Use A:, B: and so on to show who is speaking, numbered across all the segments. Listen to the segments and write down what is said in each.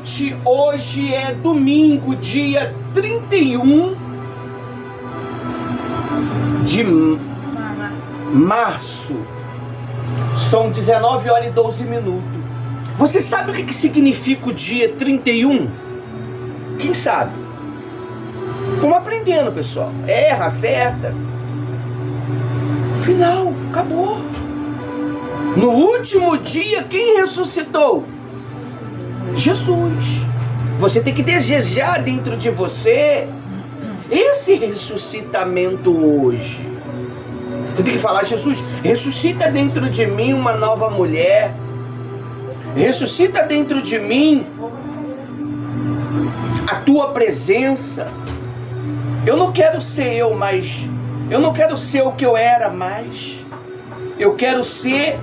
A: noite, hoje é domingo, dia 31 de março. São 19 horas e 12 minutos. Você sabe o que significa o dia 31? Quem sabe? Estamos aprendendo, pessoal. Erra, acerta. Final, acabou. No último dia, quem ressuscitou? Jesus. Você tem que desejar dentro de você esse ressuscitamento hoje. Você tem que falar: Jesus, ressuscita dentro de mim uma nova mulher. Ressuscita dentro de mim a tua presença. Eu não quero ser eu mais. Eu não quero ser o que eu era mais. Eu quero ser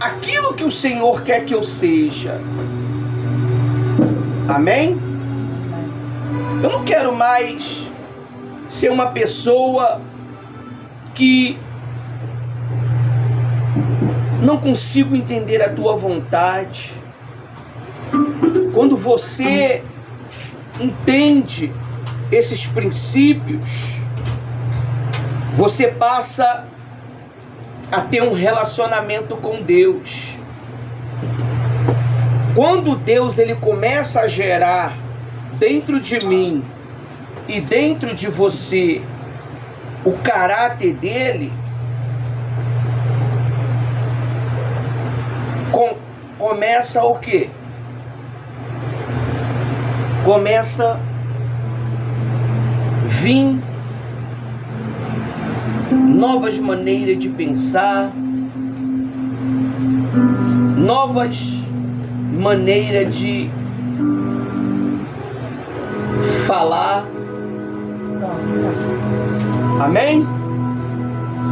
A: aquilo que o Senhor quer que eu seja. Amém? Eu não quero mais ser uma pessoa que não consigo entender a tua vontade. Quando você entende esses princípios, você passa a ter um relacionamento com Deus. Quando Deus ele começa a gerar dentro de mim e dentro de você o caráter dele, começa o quê? Começa a vir novas maneiras de pensar, novas maneiras de falar. Amém?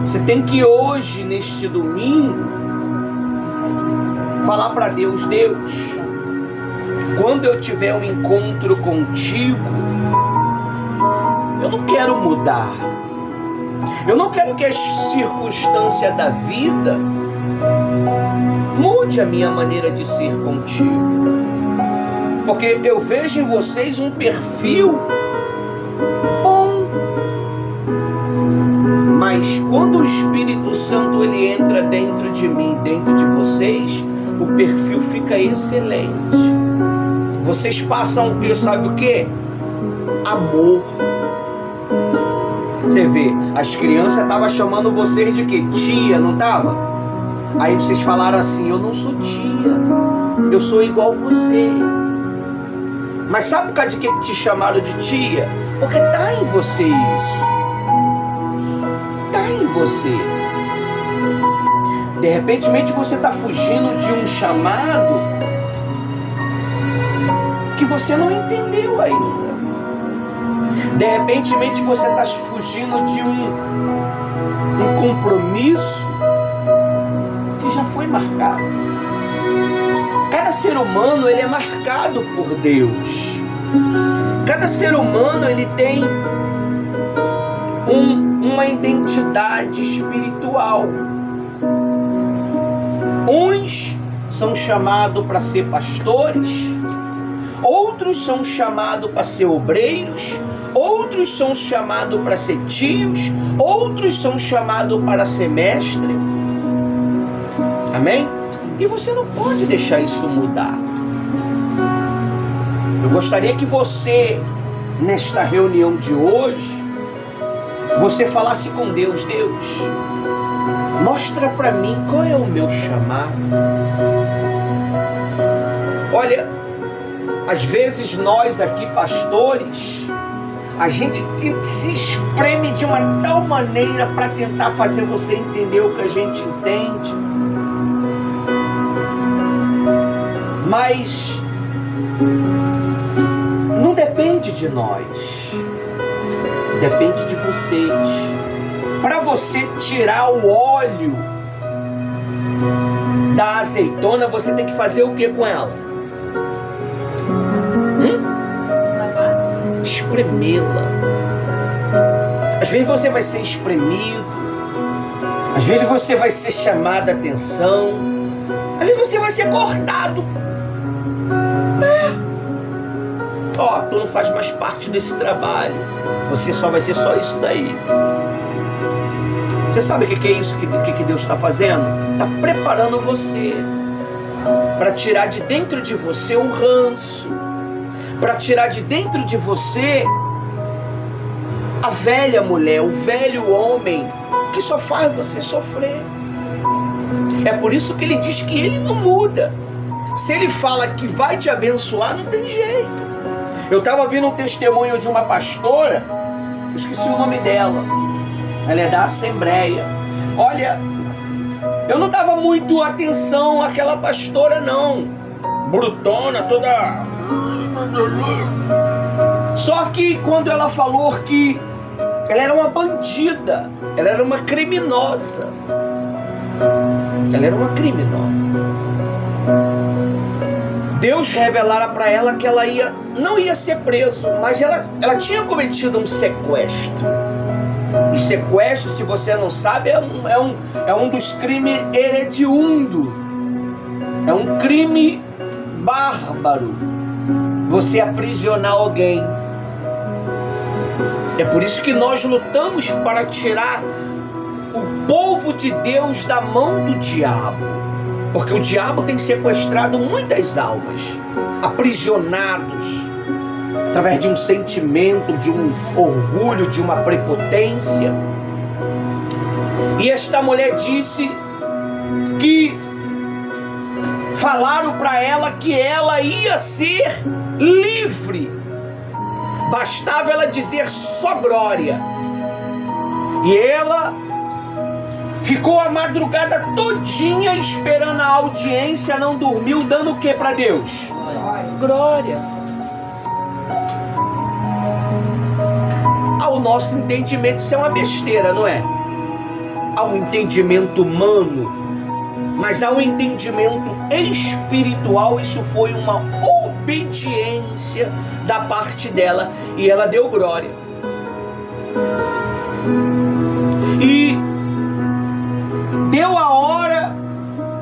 A: Você tem que hoje, neste domingo, falar para Deus: Deus, quando eu tiver um encontro contigo, eu não quero mudar. Eu não quero que as circunstâncias da vida mude a minha maneira de ser contigo. Porque eu vejo em vocês um perfil bom. Mas quando o Espírito Santo ele entra dentro de mim, dentro de vocês, o perfil fica excelente. Vocês passam a ter, sabe o quê? Amor. Você vê, as crianças estavam chamando vocês de quê? Tia, não estava? Aí vocês falaram assim: eu não sou tia, eu sou igual você. Mas sabe por causa de que te chamaram de tia? Porque está em você isso. Está em você. De repente você está fugindo de um chamado que você não entendeu ainda. De repente você está fugindo de um compromisso que já foi marcado. Cada ser humano ele é marcado por Deus. Cada ser humano ele tem uma identidade espiritual. Uns são chamados para ser pastores, outros são chamados para ser obreiros, outros são chamados para ser tios, outros são chamados para ser mestre. Amém? E você não pode deixar isso mudar. Eu gostaria que você, nesta reunião de hoje, você falasse com Deus: Deus, mostra para mim qual é o meu chamado. Olha, às vezes nós aqui, pastores, a gente se espreme de uma tal maneira para tentar fazer você entender o que a gente entende. Mas não depende de nós, depende de vocês. Para você tirar o óleo da azeitona, você tem que fazer o que com ela? Espremê-la. Às vezes você vai ser espremido, às vezes você vai ser chamado a atenção, às vezes você vai ser cortado. tu não faz mais parte desse trabalho. Você só vai ser só isso daí. Você sabe o que é isso que Deus está fazendo? Está preparando você para tirar de dentro de você o ranço, para tirar de dentro de você a velha mulher, o velho homem que só faz você sofrer. É por isso que ele diz que ele não muda. Se ele fala que vai te abençoar, não tem jeito. Eu estava vendo um testemunho de uma pastora, eu esqueci o nome dela, ela é da Assembleia. Olha, eu não dava muito atenção àquela pastora não, brutona, toda... Só que quando ela falou que ela era uma bandida, ela era uma criminosa, ela era uma criminosa, Deus revelara para ela que ela não ia ser presa, mas ela tinha cometido um sequestro. E sequestro, se você não sabe, é um dos crimes hediondos. É um crime bárbaro. Você aprisionar alguém. É por isso que nós lutamos para tirar o povo de Deus da mão do diabo. Porque o diabo tem sequestrado muitas almas, aprisionados, através de um sentimento, de um orgulho, de uma prepotência. E esta mulher disse que falaram para ela que ela ia ser livre. Bastava ela dizer só glória. E ela ficou a madrugada todinha esperando a audiência, não dormiu, dando o que para Deus? Glória. Ao nosso entendimento isso é uma besteira, não é? Ao entendimento humano, mas ao entendimento espiritual isso foi uma obediência da parte dela e ela deu glória. E deu a hora,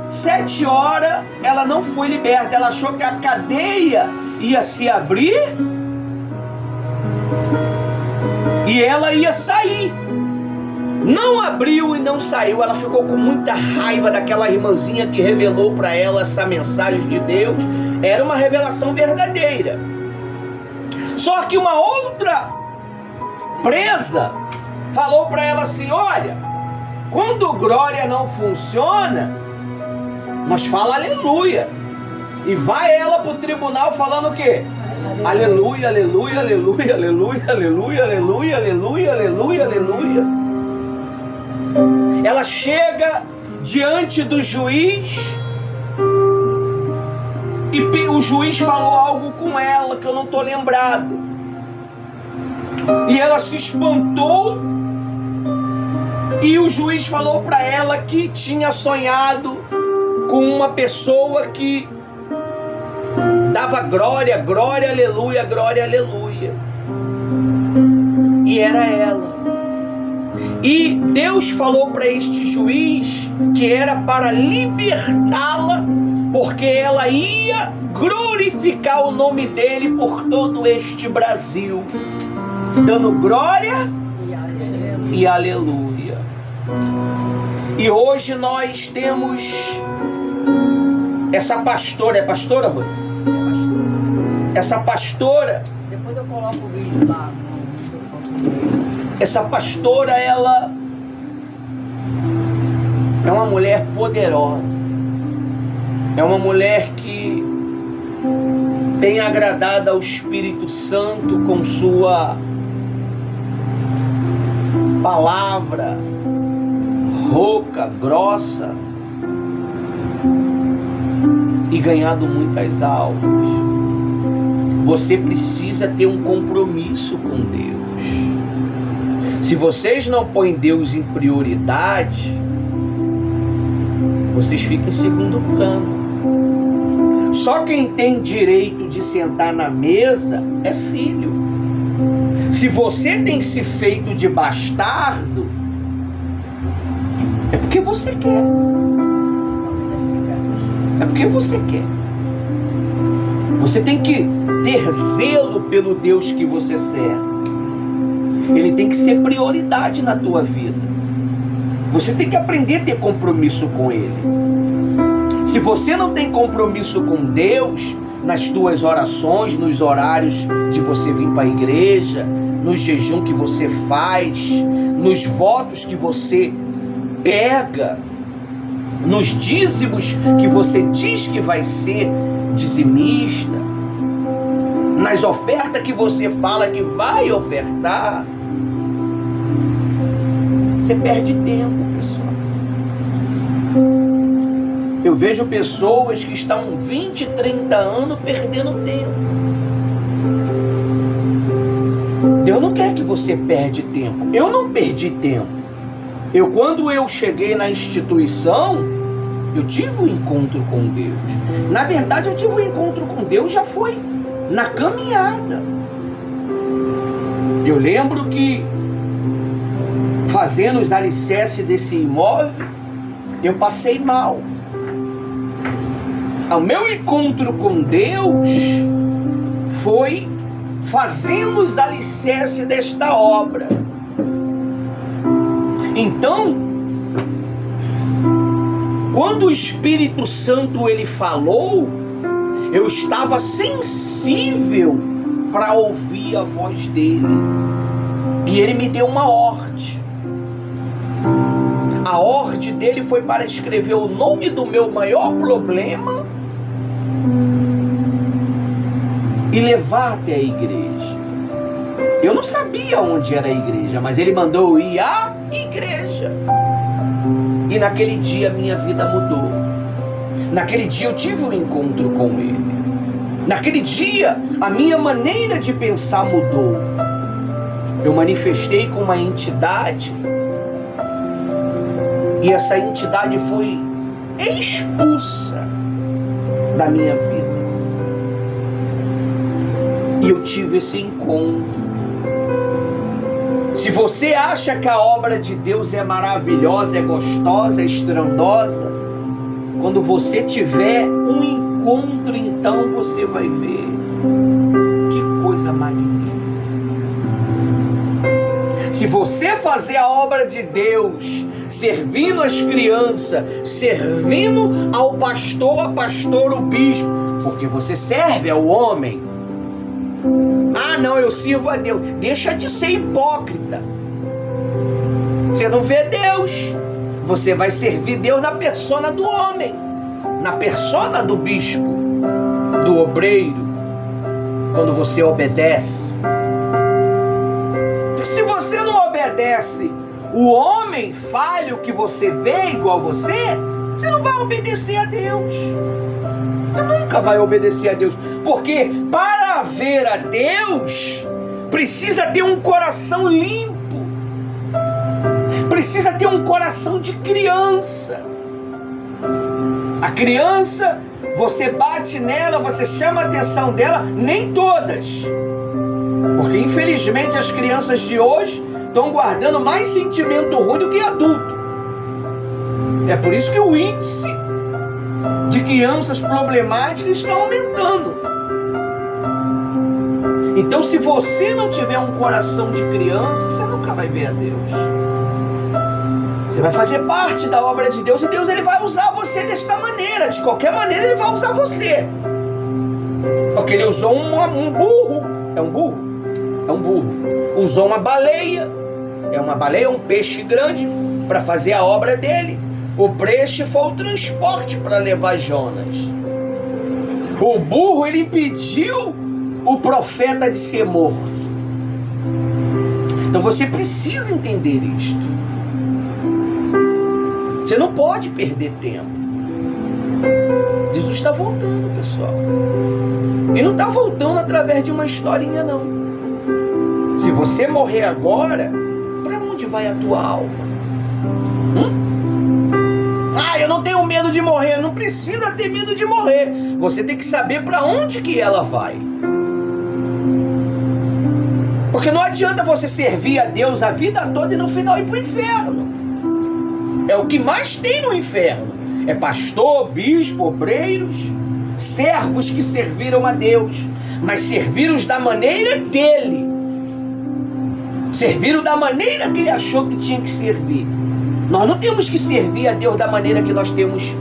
A: 7 horas, ela não foi liberta. Ela achou que a cadeia ia se abrir e ela ia sair. Não abriu e não saiu. Ela ficou com muita raiva daquela irmãzinha que revelou para ela essa mensagem de Deus. Era uma revelação verdadeira. Só que uma outra presa falou para ela assim: olha, quando glória não funciona, nós fala aleluia. E vai ela para o tribunal falando o quê? Aleluia, aleluia, aleluia, aleluia, aleluia, aleluia, aleluia, aleluia, aleluia. Ela chega diante do juiz e o juiz falou algo com ela que eu não estou lembrado. E ela se espantou. E o juiz falou para ela que tinha sonhado com uma pessoa que dava glória, glória, aleluia, glória, aleluia. E era ela. E Deus falou para este juiz que era para libertá-la, porque ela ia glorificar o nome dele por todo este Brasil, dando glória e aleluia. E hoje nós temos essa pastora, é pastora, Rose? É pastora. Essa pastora.
B: Depois eu coloco o vídeo lá.
A: Essa pastora, ela é uma mulher poderosa. É uma mulher que tem agradado ao Espírito Santo com sua palavra rouca, grossa, e ganhado muitas almas. Você precisa ter um compromisso com Deus. Se vocês não põem Deus em prioridade, vocês ficam em segundo plano. Só quem tem direito de sentar na mesa é filho. Se você tem se feito de bastardo, é porque você quer. É porque você quer. Você tem que ter zelo pelo Deus que você serve. Ele tem que ser prioridade na tua vida. Você tem que aprender a ter compromisso com Ele. Se você não tem compromisso com Deus, nas tuas orações, nos horários de você vir para a igreja, no jejum que você faz, nos votos que você pega, nos dízimos que você diz que vai ser dizimista, nas ofertas que você fala que vai ofertar, você perde tempo, pessoal. Eu vejo pessoas que estão 20, 30 anos perdendo tempo. Deus não quer que você perde tempo. Eu não perdi tempo. Quando eu cheguei na instituição, eu tive um encontro com Deus. Na verdade, eu tive um encontro com Deus já foi na caminhada. Eu lembro que fazendo os alicerces desse imóvel, eu passei mal. O meu encontro com Deus foi fazendo os alicerces desta obra. Então, quando o Espírito Santo ele falou, eu estava sensível para ouvir a voz dele. E ele me deu uma ordem. A ordem dele foi para escrever o nome do meu maior problema e levar até a igreja. Eu não sabia onde era a igreja, mas ele mandou eu ir à igreja. E naquele dia minha vida mudou. Naquele dia eu tive um encontro com ele. Naquele dia a minha maneira de pensar mudou. Eu manifestei com uma entidade e essa entidade foi expulsa da minha vida. E eu tive esse encontro. Se você acha que a obra de Deus é maravilhosa, é gostosa, é estrondosa, quando você tiver um encontro, então você vai ver que coisa magnífica. Se você fazer a obra de Deus, servindo as crianças, servindo ao pastor, a pastor, o bispo, porque você serve ao homem. Ah, não, eu sirvo a Deus. Deixa de ser hipócrita. Você não vê Deus. Você vai servir Deus na persona do homem, na persona do bispo, do obreiro, quando você obedece. E se você não obedece, o homem falho que você vê igual você não vai obedecer a Deus. Você nunca vai obedecer a Deus, porque para ver a Deus precisa ter um coração limpo, precisa ter um coração de criança. A criança, você bate nela, você chama a atenção dela, nem todas, porque infelizmente as crianças de hoje estão guardando mais sentimento ruim do que adulto. É por isso que o índice de crianças problemáticas está aumentando. Então, se você não tiver um coração de criança, você nunca vai ver a Deus. Você vai fazer parte da obra de Deus e Deus ele vai usar você desta maneira. De qualquer maneira ele vai usar você. Porque ele usou um burro. É um burro? É um burro. Usou uma baleia. É uma baleia, um peixe grande, para fazer a obra dele. O peixe foi o transporte para levar Jonas. O burro, ele impediu o profeta de ser morto. Então você precisa entender isto. Você não pode perder tempo. Jesus está voltando, pessoal. E não está voltando através de uma historinha, não. Se você morrer agora, para onde vai a tua alma? Ah, eu não tenho medo de morrer. Não precisa ter medo de morrer. Você tem que saber para onde que ela vai. Porque não adianta você servir a Deus a vida toda e no final ir para o inferno. É o que mais tem no inferno. É pastor, bispo, obreiros servos que serviram a Deus, mas serviram da maneira dele. Serviram da maneira que ele achou que tinha que servir. Nós não temos que servir a Deus da maneira que nós temos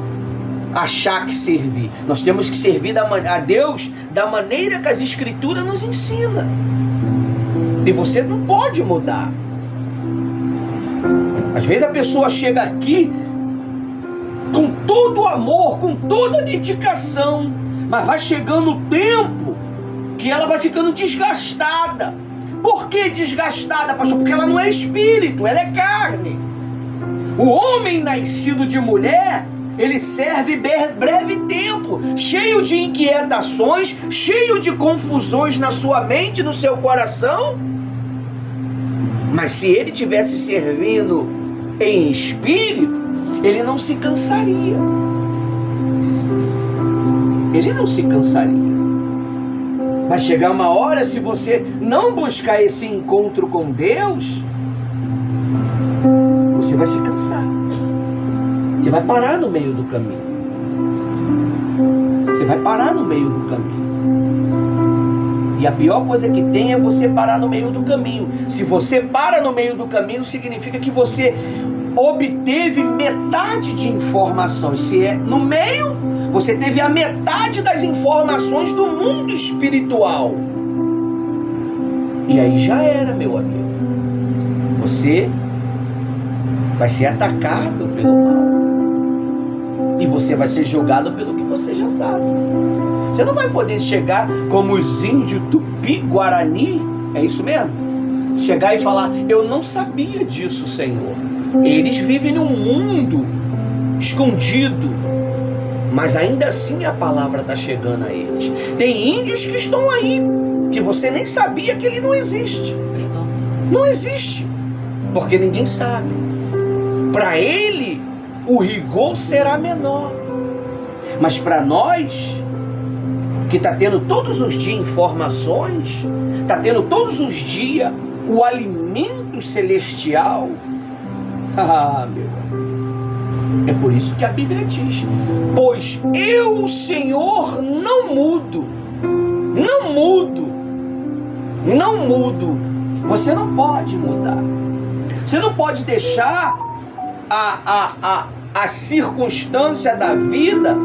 A: achar que servir. Nós temos que servir a Deus da maneira que as Escrituras nos ensinam. E você não pode mudar. Às vezes a pessoa chega aqui com todo o amor, com toda a dedicação, mas vai chegando o tempo que ela vai ficando desgastada. Por que desgastada, pastor? Porque ela não é espírito, ela é carne. O homem nascido de mulher, ele serve breve tempo, cheio de inquietações, cheio de confusões na sua mente, no seu coração. Mas se ele tivesse servindo em espírito, ele não se cansaria. Ele não se cansaria. Vai chegar uma hora, se você não buscar esse encontro com Deus, você vai se cansar. Você vai parar no meio do caminho. Você vai parar no meio do caminho. E a pior coisa que tem é você parar no meio do caminho. Se você para no meio do caminho, significa que você obteve metade de informações. Se é no meio, você teve a metade das informações do mundo espiritual. E aí já era, meu amigo. Você vai ser atacado pelo mal. E você vai ser julgado pelo que você já sabe. Você não vai poder chegar como os índios Tupi-Guarani, é isso mesmo? Chegar e falar, eu não sabia disso, Senhor. Eles vivem num mundo escondido, mas ainda assim a palavra está chegando a eles. Tem índios que estão aí, que você nem sabia que ele não existe. Não existe, porque ninguém sabe. Para ele, o rigor será menor. Mas para nós, que está tendo todos os dias informações, está tendo todos os dias o alimento celestial, meu, é por isso que a Bíblia diz, pois eu, o Senhor, não mudo. Não mudo. Não mudo. Você não pode mudar. Você não pode deixar a circunstância da vida,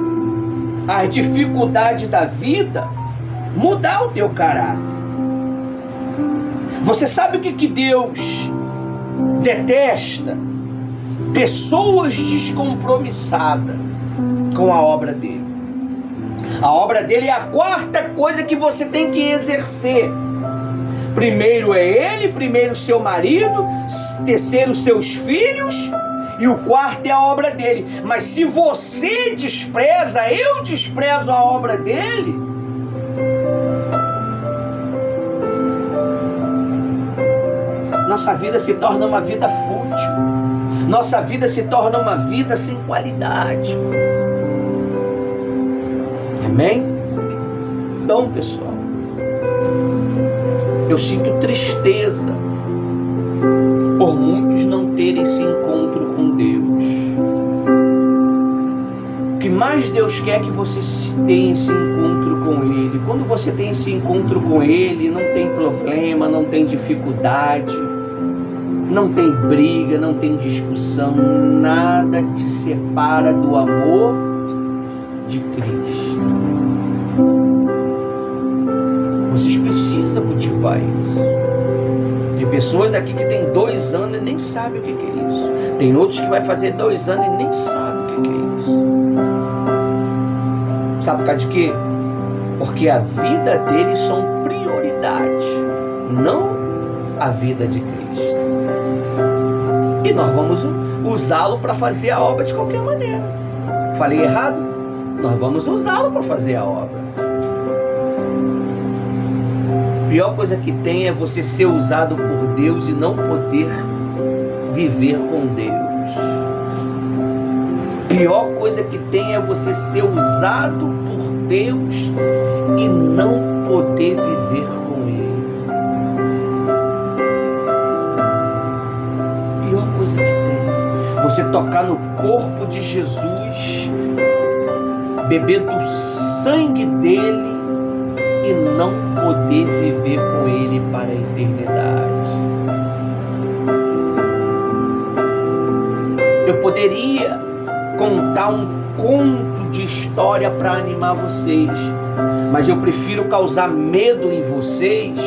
A: as dificuldades da vida, mudar o teu caráter. Você sabe o que Deus detesta? Pessoas descompromissadas com a obra dele. A obra dele é a quarta coisa que você tem que exercer. Primeiro é ele, primeiro seu marido, terceiro seus filhos, e o quarto é a obra dele. Mas se você despreza, eu desprezo a obra dele, nossa vida se torna uma vida fútil. Nossa vida se torna uma vida sem qualidade. Amém? Então, pessoal, eu sinto tristeza por muitos não terem esse encontro com Deus. O que mais Deus quer é que você tenha esse encontro com Ele. Quando você tem esse encontro com Ele, não tem problema, não tem dificuldade, não tem briga, não tem discussão, nada te separa do amor de Cristo. Vocês precisam cultivar isso. Tem pessoas aqui que tem 2 anos e nem sabem o que é isso. Tem outros que vai fazer 2 anos e nem sabem o que é isso. Sabe por causa de quê? Porque a vida deles são prioridade, não a vida de Cristo. E nós vamos usá-lo para fazer a obra de qualquer maneira. Falei errado? Nós vamos usá-lo para fazer a obra. A pior coisa que tem é você ser usado por Deus e não poder viver com Deus. A pior coisa que tem é você ser usado por Deus e não poder viver com Ele. A pior coisa que tem. Você tocar no corpo de Jesus, beber do sangue dele e não poder viver com ele para a eternidade. Eu poderia contar um conto de história para animar vocês, mas eu prefiro causar medo em vocês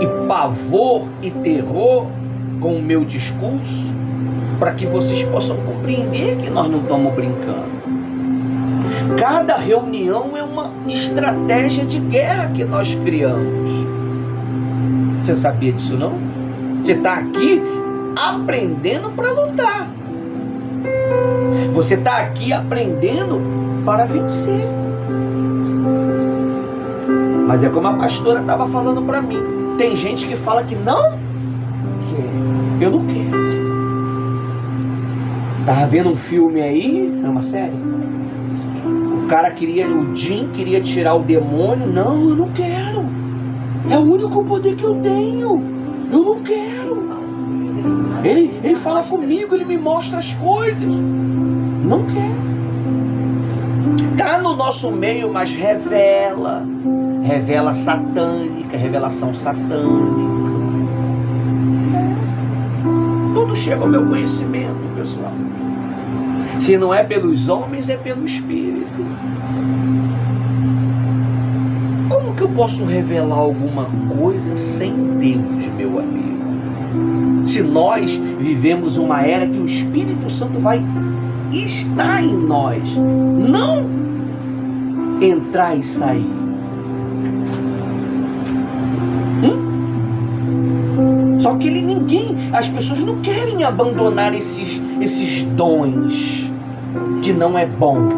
A: e pavor e terror com o meu discurso, para que vocês possam compreender que nós não estamos brincando. Cada reunião é uma estratégia de guerra que nós criamos. Você sabia disso, não? Você está aqui aprendendo para lutar. Você está aqui aprendendo para vencer. Mas é como a pastora estava falando para mim. Tem gente que fala que não quer. Eu não quero. Estava vendo um filme aí, é uma série? O cara o Jim queria tirar o demônio. Não, eu não quero. É o único poder que eu tenho. Eu não quero. Ele fala comigo, ele me mostra as coisas. Não quero. Tá no nosso meio, mas revela satânica, revelação satânica. Tudo chega ao meu conhecimento, pessoal. Se não é pelos homens, é pelo Espírito. Como que eu posso revelar alguma coisa sem Deus, meu amigo? Se nós vivemos uma era que o Espírito Santo vai estar em nós, não entrar e sair. Só que as pessoas não querem abandonar esses dons, que não é bom.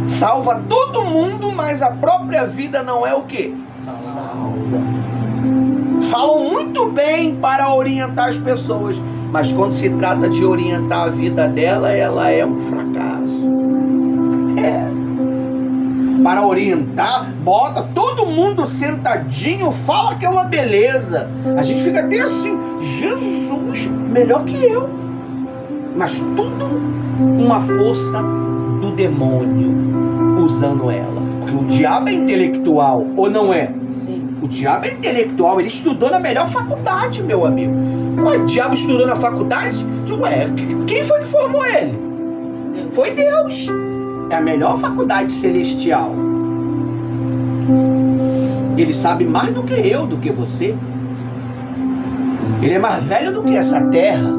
A: Salva todo mundo, mas a própria vida não é o quê? Salva. Falam muito bem para orientar as pessoas, mas quando se trata de orientar a vida dela, ela é um fracasso. Para orientar, bota todo mundo sentadinho, fala que é uma beleza. A gente fica até assim, Jesus, melhor que eu. Mas tudo uma força do demônio usando ela. Porque o diabo é intelectual, ou não é?
B: Sim.
A: O diabo é intelectual, ele estudou na melhor faculdade, meu amigo. O diabo estudou na faculdade? Ué, quem foi que formou ele? Foi Deus. É a melhor faculdade celestial. Ele sabe mais do que eu, do que você. Ele é mais velho do que essa terra.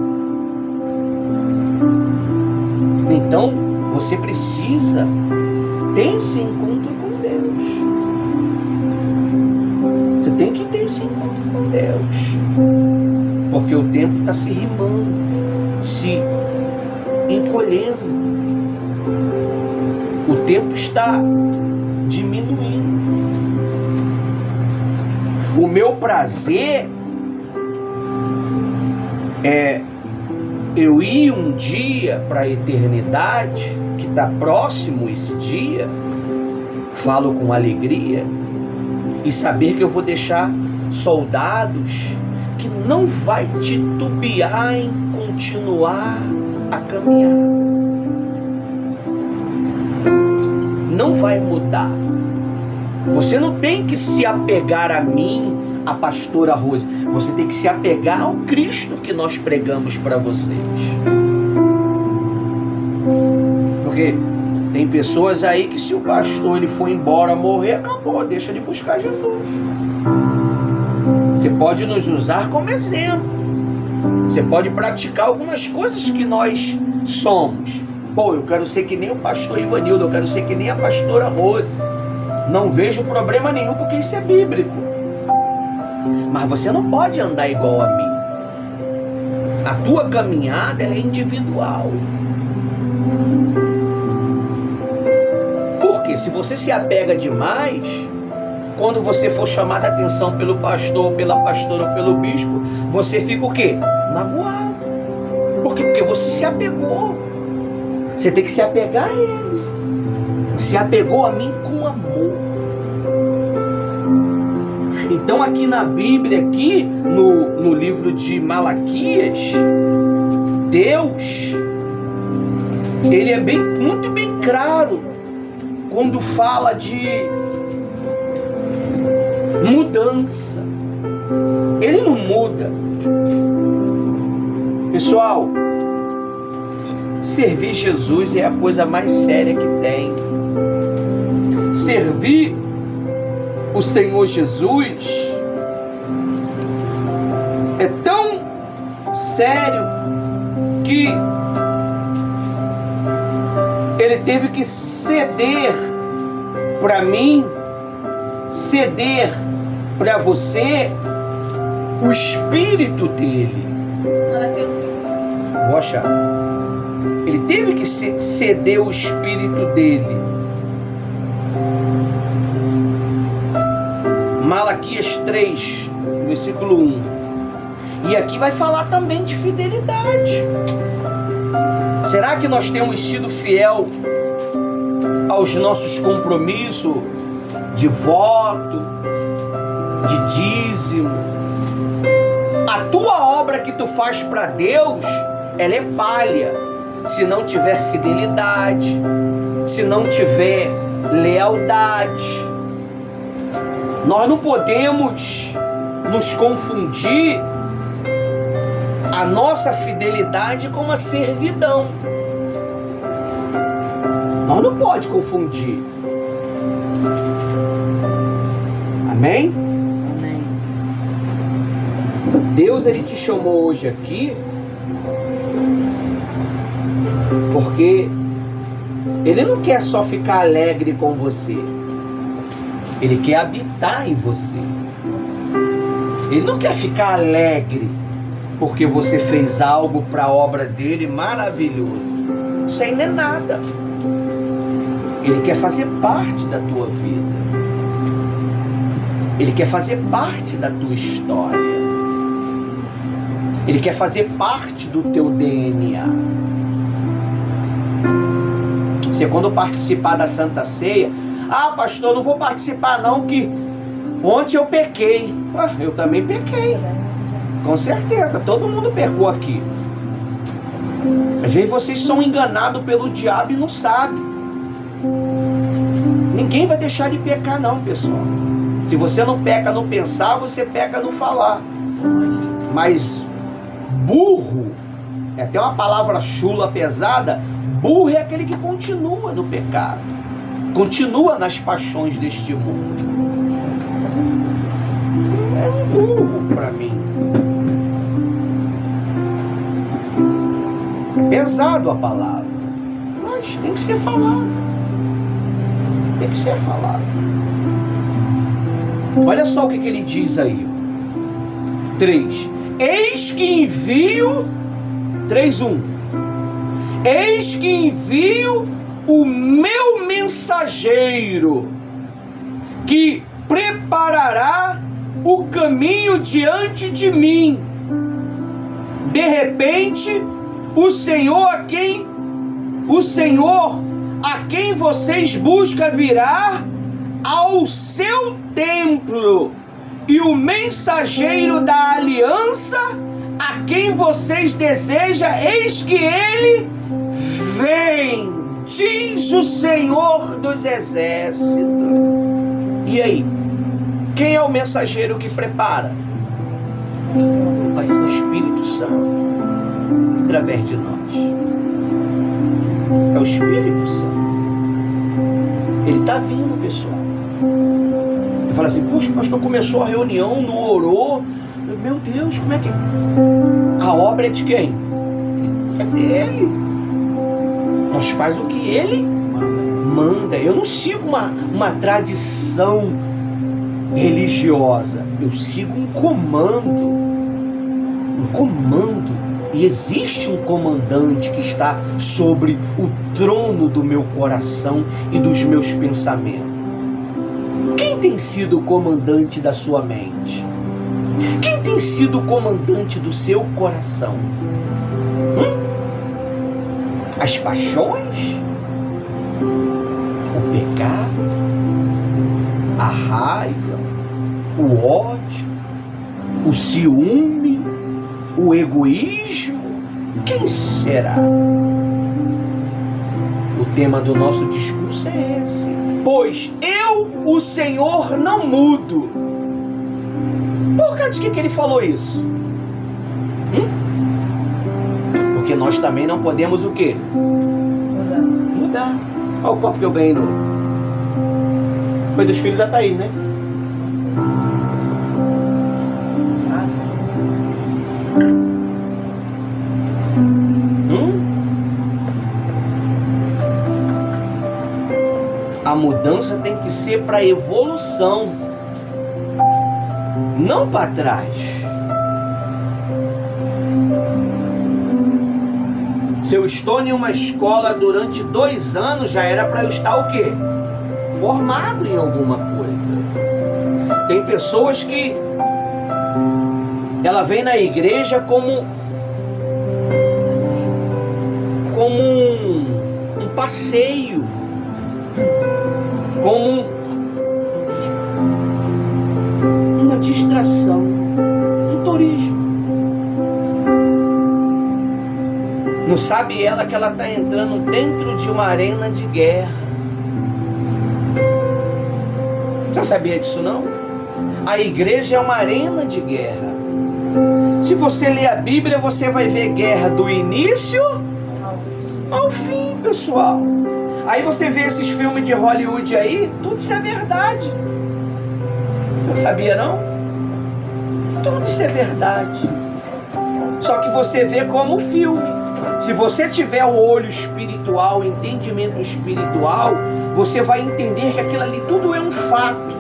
A: Então, você precisa ter esse encontro com Deus. Você tem que ter esse encontro com Deus. Porque o tempo está se rimando, se encolhendo. O tempo está diminuindo. O meu prazer é eu ir um dia para a eternidade, que está próximo esse dia, falo com alegria, e saber que eu vou deixar soldados que não vai titubear em continuar a caminhada. Não vai mudar. Você não tem que se apegar a mim, a pastora Rose. Você tem que se apegar ao Cristo que nós pregamos para vocês. Porque tem pessoas aí que se o pastor ele for embora, morrer, acabou, deixa de buscar Jesus. Você pode nos usar como exemplo. Você pode praticar algumas coisas que nós somos. Pô, eu quero ser que nem o pastor Ivanildo, eu quero ser que nem a pastora Rose. Não vejo problema nenhum, porque isso é bíblico. Mas você não pode andar igual a mim. A tua caminhada ela é individual. Porque se você se apega demais, quando você for chamado a atenção pelo pastor, pela pastora ou pelo bispo, você fica o quê? Magoado. Por quê? Porque você se apegou. Você tem que se apegar a ele. Se apegou a mim com amor. Então aqui na Bíblia, aqui no livro de Malaquias, Deus ele é muito bem claro quando fala de mudança. Ele não muda. Pessoal, servir Jesus é a coisa mais séria que tem. Servir o Senhor Jesus é tão sério que ele teve que ceder para mim, ceder para você o Espírito dele. Vou achar. Ele teve que ceder o Espírito dele. Malaquias 3, versículo 1. E aqui vai falar também de fidelidade. Será que nós temos sido fiel aos nossos compromissos de voto, de dízimo? A tua obra que tu faz para Deus, ela é palha, se não tiver fidelidade, se não tiver lealdade. Nós não podemos nos confundir a nossa fidelidade com uma servidão. Nós não podemos confundir. Amém?
B: Amém.
A: Deus, ele te chamou hoje aqui porque ele não quer só ficar alegre com você. Ele quer habitar em você. Ele não quer ficar alegre porque você fez algo para a obra dele maravilhoso. Isso aí não é nada. Ele quer fazer parte da tua vida. Ele quer fazer parte da tua história. Ele quer fazer parte do teu DNA. Você, quando participar da Santa Ceia, pastor, não vou participar não, que ontem eu pequei. Eu também pequei. Com certeza, todo mundo pecou aqui. Às vezes vocês são enganados pelo diabo e não sabem. Ninguém vai deixar de pecar não, pessoal. Se você não peca no pensar, você peca no falar. Mas burro, é até uma palavra chula, pesada, burro é aquele que continua no pecado, continua nas paixões deste mundo. É um burro para mim. Pesado a palavra, mas tem que ser falado. Tem que ser falado. Olha só o que ele diz aí. 3. Eis que envio 3:1. Eis que envio o meu mensageiro, que preparará o caminho diante de mim. De repente, o Senhor a quem vocês buscam virá ao seu templo, e o mensageiro da aliança a quem vocês desejam, eis que ele vem, diz o Senhor dos Exércitos. E aí, quem é o mensageiro que prepara? O Espírito Santo, através de nós. É o Espírito Santo. Ele está vindo, pessoal. Você fala assim, puxa, o pastor começou a reunião, não orou. Meu Deus, como é que... A obra é de quem? É dele. Nós faz o que ele manda. Eu não sigo uma tradição religiosa. Eu sigo um comando. Um comando. E existe um comandante que está sobre o trono do meu coração e dos meus pensamentos. Quem tem sido o comandante da sua mente? Quem tem sido o comandante do seu coração? As paixões? O pecado? A raiva? O ódio? O ciúme? O egoísmo? Quem será? tema do nosso discurso é esse. Pois eu, o Senhor, não mudo. Por causa de que ele falou isso? Porque nós também não podemos o quê? Mudar. Olha o copo que eu ganhei novo. Foi dos filhos da Thaís, né? A mudança tem que ser para evolução, não para trás. Se eu estou em uma escola durante 2 anos, já era para eu estar o quê? Formado em alguma coisa. Tem pessoas que ela vem na igreja como um passeio, como uma distração, um turismo. Não sabe ela que ela está entrando dentro de uma arena de guerra. Já sabia disso não? A igreja é uma arena de guerra. Se você ler a Bíblia, você vai ver guerra do início ao fim, pessoal. Aí você vê esses filmes de Hollywood aí, tudo isso é verdade. Você sabia não? Tudo isso é verdade. Só que você vê como filme. Se você tiver o olho espiritual, o entendimento espiritual, você vai entender que aquilo ali tudo é um fato.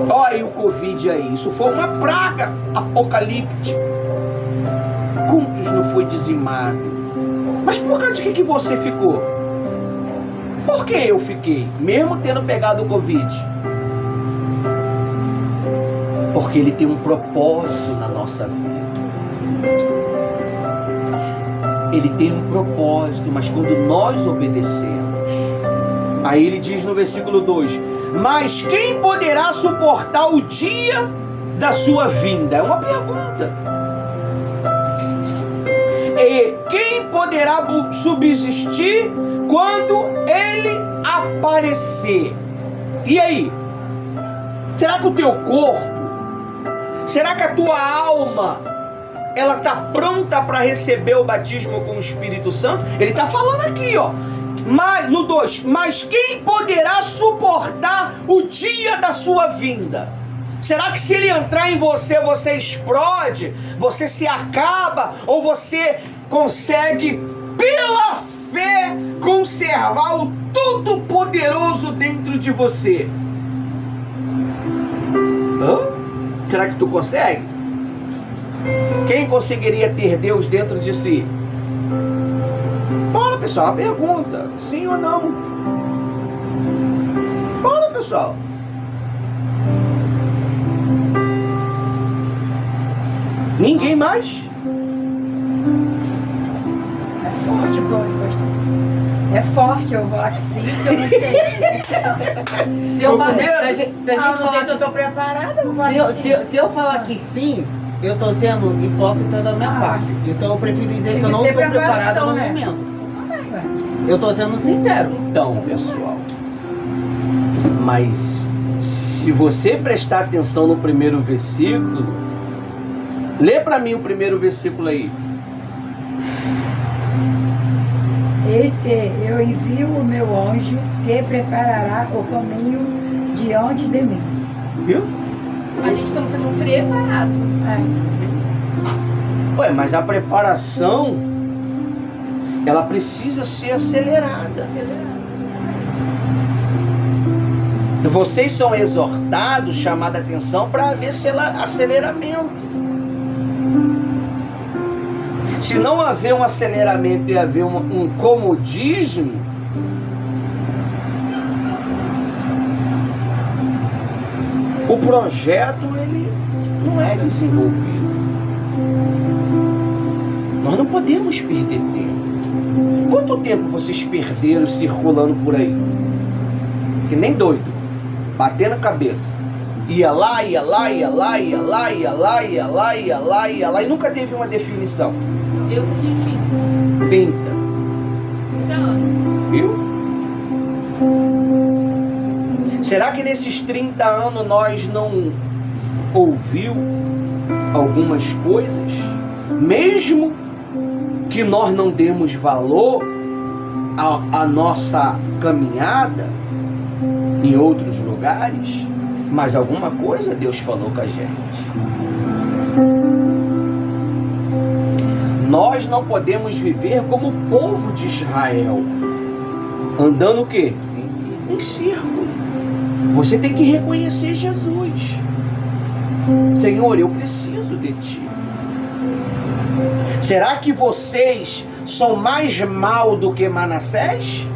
A: Olha aí o Covid aí, isso foi uma praga apocalíptica. Quantos não foi dizimado? Mas por causa de que você ficou? Por que eu fiquei, mesmo tendo pegado o Covid? Porque ele tem um propósito na nossa vida. Ele tem um propósito, mas quando nós obedecemos, aí ele diz no versículo 2: mas quem poderá suportar o dia da sua vinda? É uma pergunta. E quem poderá subsistir quando ele aparecer? E aí? Será que o teu corpo, será que a tua alma, ela está pronta para receber o batismo com o Espírito Santo? Ele está falando aqui, ó. Mas, no 2, mas quem poderá suportar o dia da sua vinda? Será que se ele entrar em você, você explode? Você se acaba? Ou você consegue, pela fé, conservar o Todo-Poderoso dentro de você? Será que tu consegue? Quem conseguiria ter Deus dentro de si? Bora, pessoal, a pergunta: sim ou não? Bora, pessoal. Ninguém mais?
B: É forte, pastor. É forte, eu vou falar que sim, se eu não sei.
C: Se eu falar,
B: Não sei se eu tô preparada, eu vou falar que sim.
C: se eu falar que sim, eu estou sendo hipócrita da minha parte. Então eu prefiro dizer que eu não estou preparado no momento. Eu estou sendo sincero.
A: Então, pessoal, mas se você prestar atenção no primeiro versículo, lê para mim o primeiro versículo aí.
D: Eis que eu envio o meu anjo que preparará o caminho diante de mim.
A: Viu?
E: A gente está sendo preparado.
A: Ué, mas a preparação, ela precisa ser acelerada. Vocês são exortados, chamados a atenção para haver aceleramento. Se não haver um aceleramento e haver um comodismo, o projeto ele não é desenvolvido. Nós não podemos perder tempo. Quanto tempo vocês perderam circulando por aí? Que nem doido, batendo a cabeça. Ia lá, ia lá, ia lá, ia lá, ia lá, ia lá, ia lá, ia lá, e nunca teve uma definição.
E: Eu perdi
A: 30.
E: 30 anos.
A: Será que nesses 30 anos nós não ouviu algumas coisas, mesmo que nós não demos valor à nossa caminhada em outros lugares, mas alguma coisa Deus falou com a gente? Nós não podemos viver como o povo de Israel, andando o quê? Em círculo. Você tem que reconhecer Jesus. Senhor, eu preciso de Ti. Será que vocês são mais mal do que Manassés?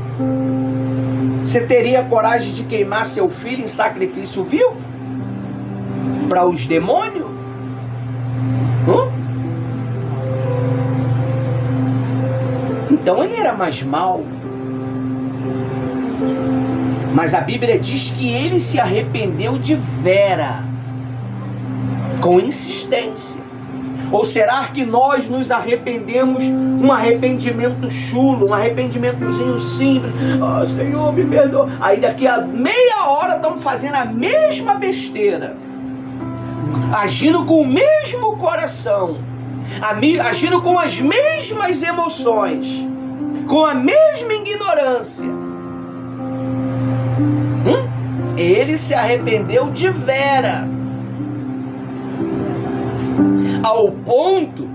A: Você teria coragem de queimar seu filho em sacrifício vivo? Para os demônios? Então ele era mais mal. Mas a Bíblia diz que ele se arrependeu de vera, com insistência. Ou será que nós nos arrependemos um arrependimento chulo, um arrependimentozinho simples? Ah, Senhor, me perdoa. Aí daqui a meia hora estamos fazendo a mesma besteira, agindo com o mesmo coração, agindo com as mesmas emoções, com a mesma ignorância. Ele se arrependeu de vera, ao ponto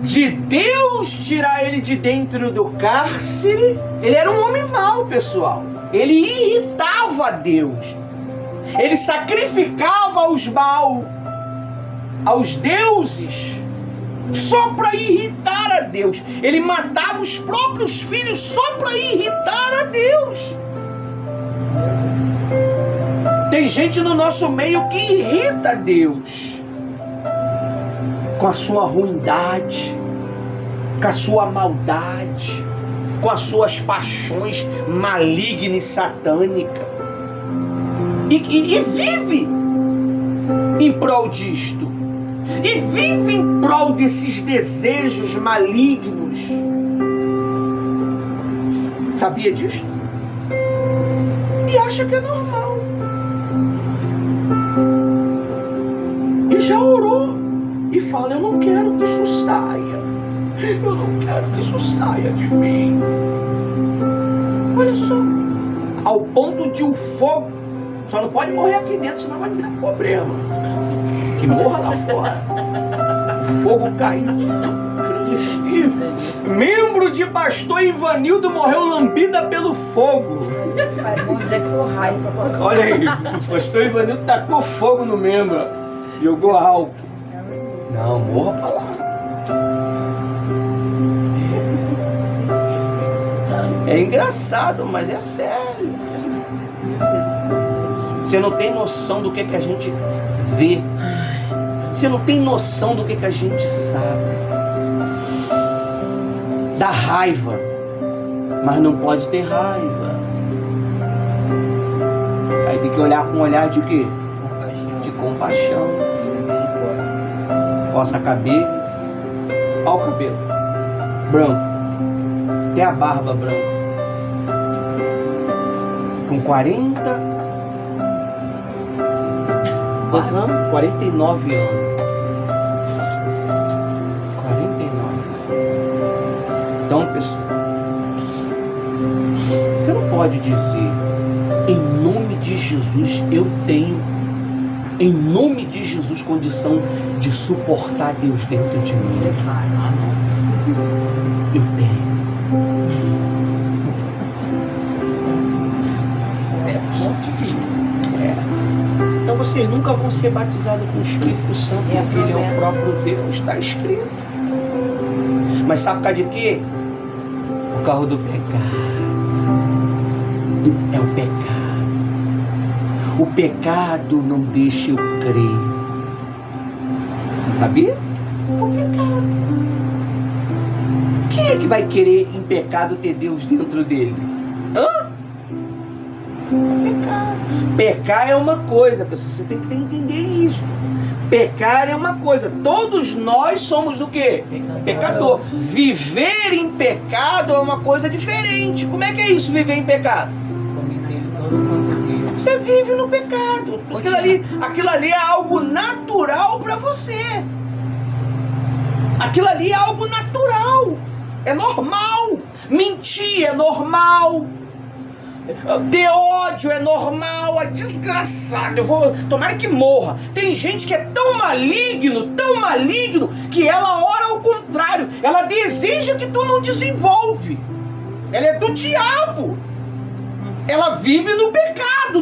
A: de Deus tirar ele de dentro do cárcere. Ele era um homem mau, pessoal. Ele irritava a Deus. Ele sacrificava aos deuses, só para irritar a Deus. Ele matava os próprios filhos só para irritar a Deus. Tem gente no nosso meio que irrita a Deus com a sua ruindade, com a sua maldade, com as suas paixões malignas e satânicas. E vive em prol disto. E vive em prol desses desejos malignos. Sabia disto? E acha que é normal. E já orou. E fala, eu não quero que isso saia. Eu não quero que isso saia de mim. Olha só. Ao ponto de o fogo, só não pode morrer aqui dentro, senão vai dar problema. Que morra lá fora. O fogo caiu. E membro de pastor Ivanildo morreu lambida pelo fogo.
B: Vamos dizer que foi raiva.
A: Olha aí, o pastor Ivanildo tacou fogo no membro. Jogou álcool. Não, morra pra lá. É engraçado, mas é sério. Você não tem noção do que a gente vê. Você não tem noção do que a gente sabe. Dá raiva, mas não pode ter raiva. Aí tem que olhar com um olhar de quê? De compaixão. Coça a cabeça. Olha o cabelo branco. Tem a barba branca. Com 40. Quantos anos? 49 anos. 49. Então, pessoal, você não pode dizer, em nome de Jesus, eu tenho, em nome de Jesus, condição de suportar Deus dentro de mim. Eu tenho. Então vocês nunca vão ser batizados com o Espírito Santo, porque Ele é o próprio Deus, está escrito. Mas sabe por causa de quê? Por causa do pecado. É o pecado. O pecado não deixa eu crer. Sabia? É o pecado. Quem é que vai querer em pecado ter Deus dentro dele? Hã? Pecado. Pecar é uma coisa, pessoal. Você tem que entender isso. Pecar é uma coisa. Todos nós somos o quê? Pecador. Viver em pecado é uma coisa diferente. Como é que é isso, viver em pecado?
C: Cometer todo santo dia.
A: Você vive no pecado. Aquilo ali é algo natural para você. Aquilo ali é algo natural. É normal. Mentir é normal. Ter ódio é normal. É desgraçado. Tomara que morra. Tem gente que é tão maligno, que ela ora ao contrário. Ela deseja que tu não desenvolve. Ela é do diabo. Ela vive no pecado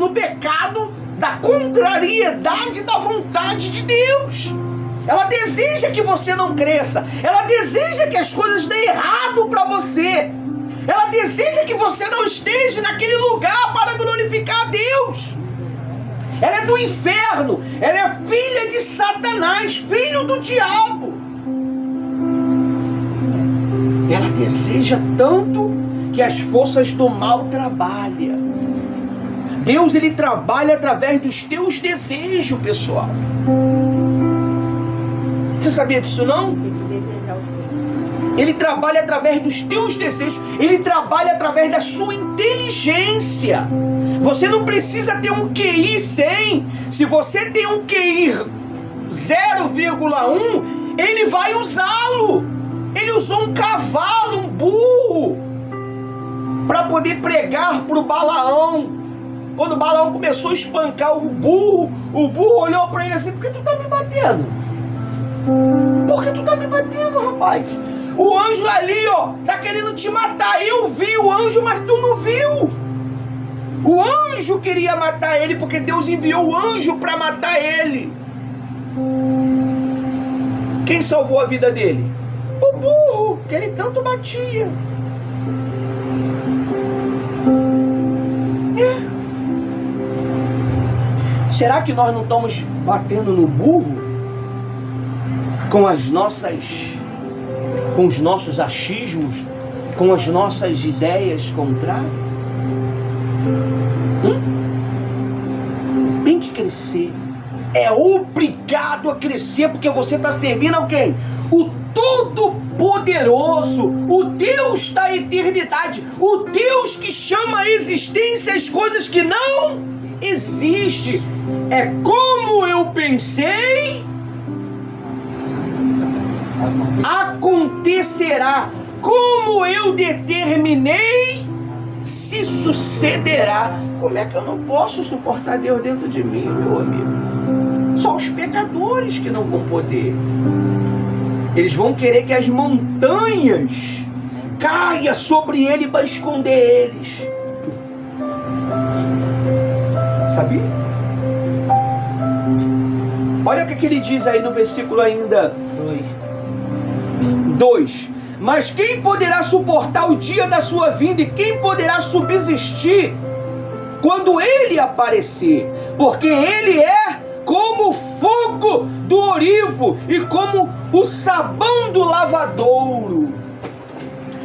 A: da contrariedade da vontade de Deus. Ela deseja que você não cresça. Ela deseja que as coisas deem errado para você. Ela deseja que você não esteja naquele lugar para glorificar a Deus. Ela é do inferno. Ela é filha de Satanás, filho do diabo. Ela deseja tanto que as forças do mal trabalham. Deus, ele trabalha através dos teus desejos, pessoal. Você sabia disso, não? Ele trabalha através dos teus desejos. Ele trabalha através da sua inteligência. Você não precisa ter um QI 100. Se você tem um QI 0,1, ele vai usá-lo. Ele usou um cavalo, um burro, para poder pregar para o Balaão. Quando o Balaão começou a espancar o burro olhou para ele assim: por que tu tá me batendo? Por que tu tá me batendo, rapaz? O anjo ali, ó, tá querendo te matar. Eu vi o anjo, mas tu não viu. O anjo queria matar ele, porque Deus enviou o anjo para matar ele. Quem salvou a vida dele? O burro, que ele tanto batia. Será que nós não estamos batendo no burro com os nossos achismos, com as nossas ideias contrárias? Tem que crescer. É obrigado a crescer, porque você está servindo a quem? O Todo-Poderoso, o Deus da eternidade, o Deus que chama a existência as coisas que não existem. É como eu pensei, acontecerá. Como eu determinei, se sucederá. Como é que eu não posso suportar Deus dentro de mim, meu amigo? Só os pecadores que não vão poder. Eles vão querer que as montanhas caiam sobre ele para esconder eles. Sabia? Olha o que ele diz aí no versículo ainda 2. Mas quem poderá suportar o dia da sua vinda, e quem poderá subsistir quando ele aparecer? Porque ele é como o fogo do orivo e como o sabão do lavadouro.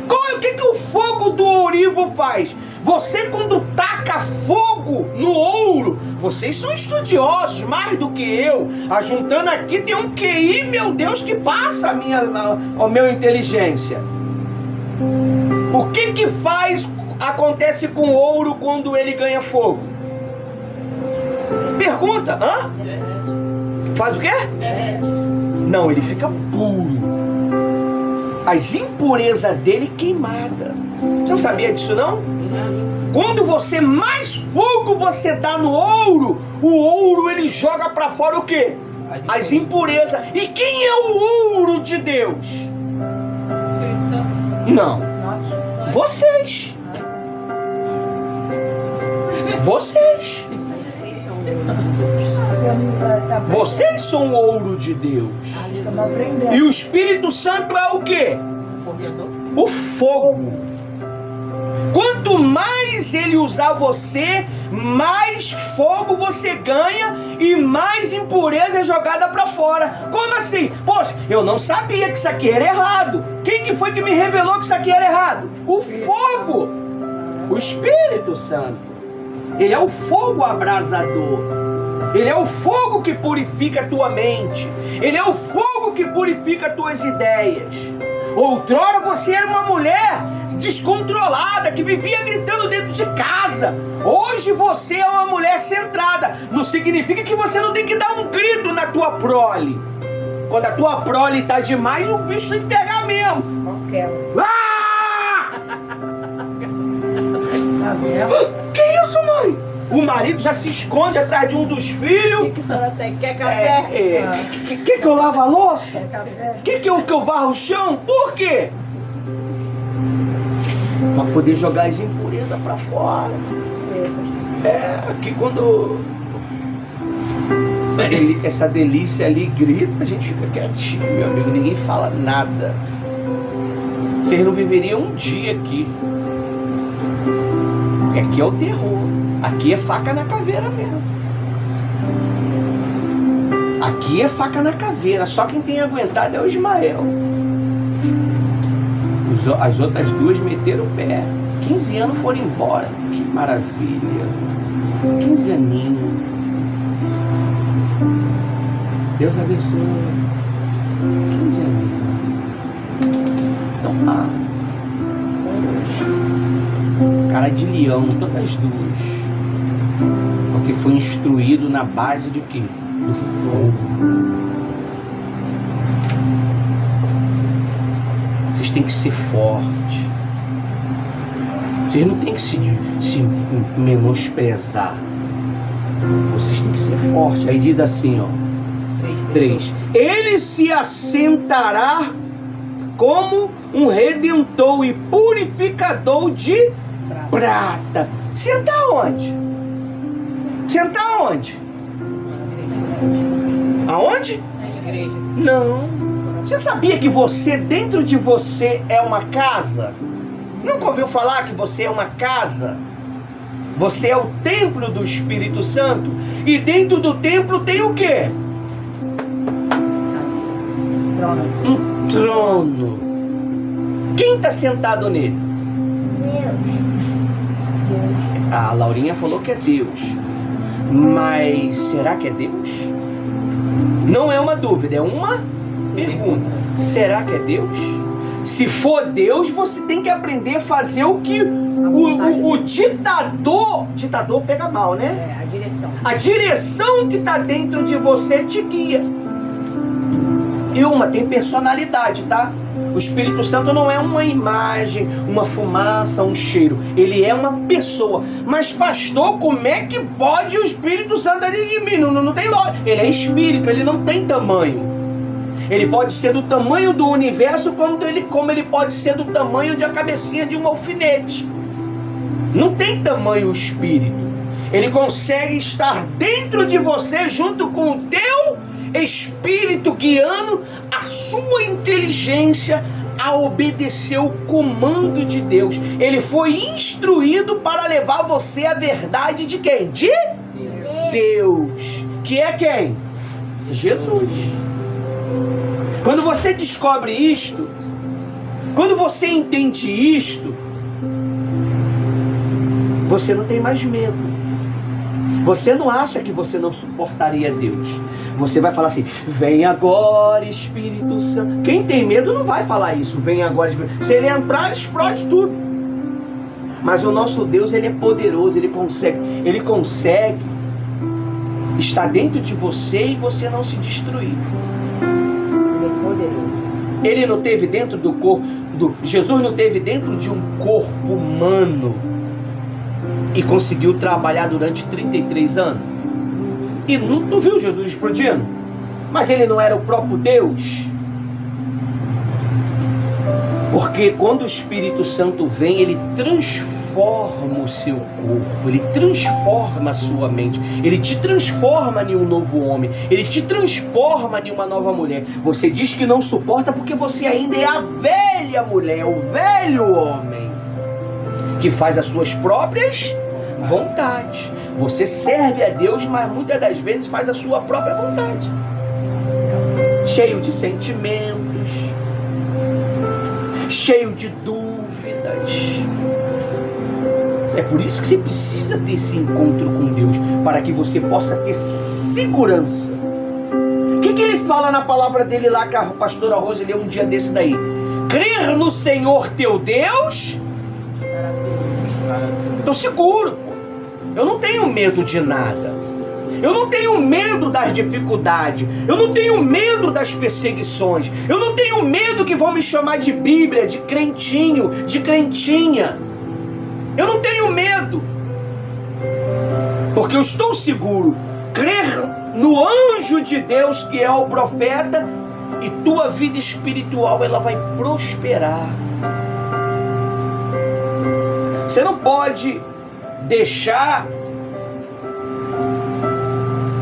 A: O que o fogo do orivo faz? Você, quando taca fogo no ouro, vocês são estudiosos mais do que eu. Ajuntando aqui tem um QI, meu Deus, que passa a minha inteligência. O que acontece com o ouro quando ele ganha fogo? Pergunta, Faz o quê? Não, ele fica puro. As impurezas dele queimada. Você não sabia disso, não? Quando você mais fogo você dá no ouro, o ouro ele joga para fora o quê? As impurezas. E quem é o ouro de Deus?
E: Espírito Santo?
A: Não. Vocês. Vocês. Vocês são o ouro de Deus. E o Espírito Santo é o quê? O fogo. Quanto mais ele usar você, mais fogo você ganha e mais impureza é jogada para fora. Como assim? Poxa, eu não sabia que isso aqui era errado. Quem que foi que me revelou que isso aqui era errado? O fogo. O Espírito Santo. Ele é o fogo abrasador. Ele é o fogo que purifica a tua mente. Ele é o fogo que purifica as tuas ideias. Outrora você era uma mulher descontrolada, que vivia gritando dentro de casa. Hoje você é uma mulher centrada. Não significa que você não tem que dar um grito na tua prole. Quando a tua prole está demais, o bicho tem que pegar mesmo.
D: Qualquer.
A: Ah!
D: Tá vendo?
A: Que isso, mãe? O marido já se esconde atrás de um dos filhos.
E: O que a senhora tem? Quer café?
A: Que eu lavo a louça?
D: É café.
A: Que eu varro o chão? Por quê? Pra poder jogar as impurezas pra fora. Que quando essa delícia ali grita, a gente fica quietinho, meu amigo, ninguém fala nada. Vocês não viveriam um dia aqui. Porque aqui é o terror. Aqui é faca na caveira mesmo. Aqui é faca na caveira. Só quem tem aguentado é o Ismael. As outras duas meteram o pé. 15 anos foram embora. Que maravilha. 15 aninhos. Deus abençoe. 15 aninhos. Então lá. Cara de leão, todas as duas. Porque foi instruído na base de quê? Do fogo. Vocês têm que ser fortes. Vocês não têm que se menosprezar. Vocês têm que ser fortes. Aí diz assim, ó. 3. Ele se assentará como um redentor e purificador de prata. Sentar onde? Sentar onde? Aonde?
E: Na igreja.
A: Não. Você sabia que você, dentro de você, é uma casa? Nunca ouviu falar que você é uma casa? Você é o templo do Espírito Santo. E dentro do templo tem o quê?
D: Trono.
A: Um trono. Quem está sentado nele?
D: Deus.
A: A Laurinha falou que é Deus. Mas será que é Deus? Não é uma dúvida, é uma pergunta. Será que é Deus? Se for Deus, você tem que aprender a fazer o que o ditador... Ditador pega mal, né?
B: A direção.
A: A direção que está dentro de você te guia. E tem personalidade, tá? O Espírito Santo não é uma imagem, uma fumaça, um cheiro. Ele é uma pessoa. Mas pastor, como é que pode o Espírito Santo ali de mim? Não tem lógica. Ele é espírito, ele não tem tamanho. Ele pode ser do tamanho do universo, como ele pode ser do tamanho de a cabecinha de um alfinete. Não tem tamanho o espírito. Ele consegue estar dentro de você junto com o teu espírito, guiando a sua inteligência a obedecer o comando de Deus. Ele foi instruído para levar você à verdade de quem? De Deus. Que é quem? Jesus. Quando você descobre isto, quando você entende isto, você não tem mais medo. Você não acha que você não suportaria Deus. Você vai falar assim: vem agora, Espírito Santo. Quem tem medo não vai falar isso. Vem agora, Espírito Santo. Se ele entrar, ele explode tudo. Mas o nosso Deus, ele é poderoso. Ele consegue estar dentro de você e você não se destruir.
B: Ele é poderoso.
A: Ele não teve dentro do corpo... Jesus não teve dentro de um corpo humano e conseguiu trabalhar durante 33 anos. E não viu Jesus explodindo? Mas ele não era o próprio Deus? Porque quando o Espírito Santo vem, ele transforma o seu corpo, ele transforma a sua mente, ele te transforma em um novo homem, ele te transforma em uma nova mulher. Você diz que não suporta porque você ainda é a velha mulher, o velho homem, que faz as suas próprias vontades. Você serve a Deus, mas muitas das vezes faz a sua própria vontade, cheio de sentimentos, cheio de dúvidas. É por isso que você precisa ter esse encontro com Deus, para que você possa ter segurança. O que ele fala na palavra dele lá, que a pastora Rose leu um dia desse daí? crer no Senhor teu Deus, estou seguro, pô. Eu não tenho medo de nada. Eu não tenho medo das dificuldades. Eu não tenho medo das perseguições. Eu não tenho medo que vão me chamar de Bíblia, de crentinho, de crentinha. Eu não tenho medo. Porque eu estou seguro. Crer no anjo de Deus que é o profeta, e tua vida espiritual ela vai prosperar. Você não pode deixar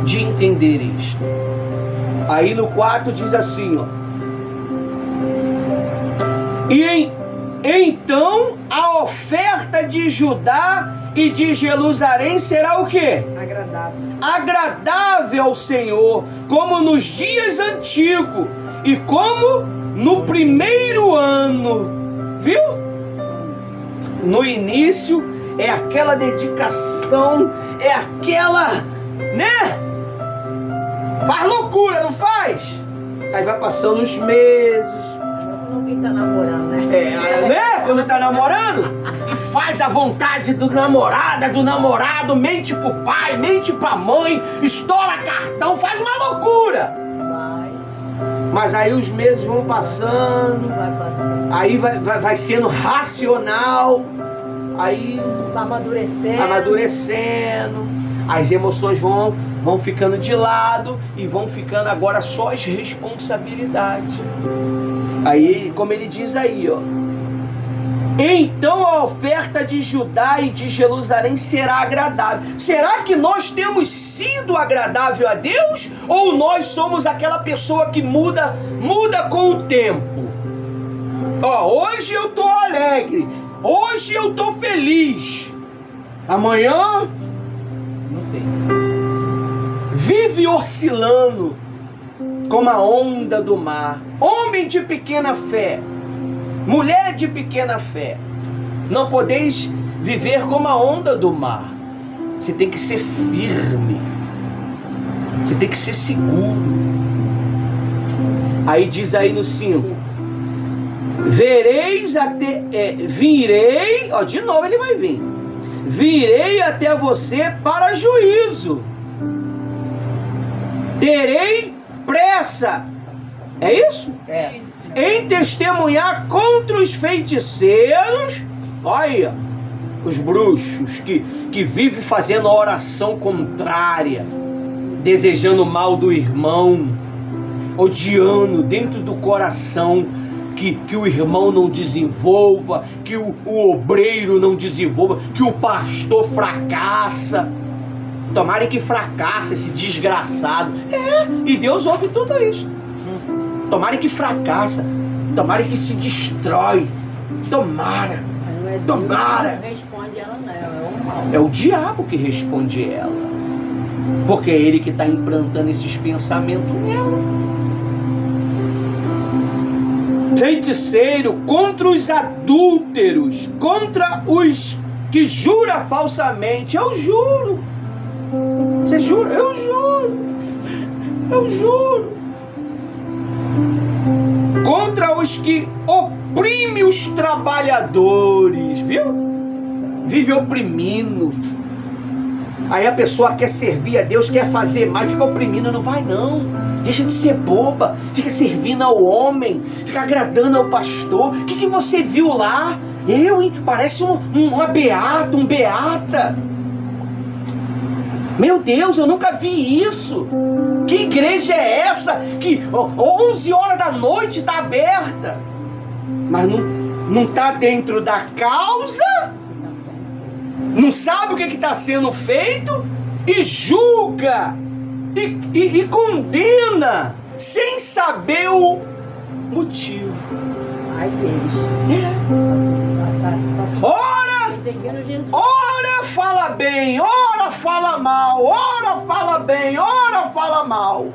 A: de entender isto. Aí no 4 diz assim, ó. E então a oferta de Judá e de Jerusalém será o quê?
E: Agradável.
A: Agradável ao Senhor, como nos dias antigos e como no primeiro ano. Viu? No início é aquela dedicação, é aquela, né? Faz loucura, não faz? Aí vai passando os meses.
E: Como quem tá namorando, né?
A: Né? Quando tá namorando e faz a vontade do namorado, mente pro pai, mente pra mãe, estoura cartão, faz uma loucura. Mas aí os meses vão passando, aí vai sendo racional, aí
E: vai
A: amadurecendo, as emoções vão ficando de lado e vão ficando agora só as responsabilidades. Aí, como ele diz aí, ó. Então a oferta de Judá e de Jerusalém será agradável. Será que nós temos sido agradável a Deus? Ou nós somos aquela pessoa que muda com o tempo? Ó, hoje eu tô alegre, hoje eu tô feliz, amanhã
C: Não sei.
A: vive oscilando como a onda do mar. Homem de pequena fé, mulher de pequena fé, não podeis viver como a onda do mar. Você tem que ser firme, você tem que ser seguro. Aí diz aí no 5: virei, ó, de novo ele vai vir. Virei até você para juízo. Terei pressa. É isso?
C: É.
A: Em testemunhar contra os feiticeiros. Olha, os bruxos que vivem fazendo a oração contrária, desejando o mal do irmão, odiando dentro do coração que o irmão não desenvolva, que o obreiro não desenvolva, que o pastor fracassa. Tomara que fracasse esse desgraçado. E Deus ouve tudo isso. Tomara que fracassa, tomara que se destrói. Tomara. Tomara.
E: Não responde ela, não. É o mal.
A: É o diabo que responde ela, porque é ele que está implantando esses pensamentos nela. Feiticeiro, contra os adúlteros, contra os que jura falsamente. Eu juro. Você jura? Eu juro. Eu juro. Contra os que oprimem os trabalhadores, viu? Vive oprimindo. Aí a pessoa quer servir a Deus, quer fazer mais, fica oprimindo. Não vai não. Deixa de ser boba. Fica servindo ao homem, fica agradando ao pastor. O que você viu lá? Eu, hein? Parece uma beata, um beata. Meu Deus, eu nunca vi isso. Que igreja é essa que 11 horas da noite está aberta, mas não está dentro da causa, não sabe o que está sendo feito e julga e condena sem saber o motivo.
E: Ai, Deus.
A: Ora fala bem, ora fala mal, ora fala bem, ora fala mal.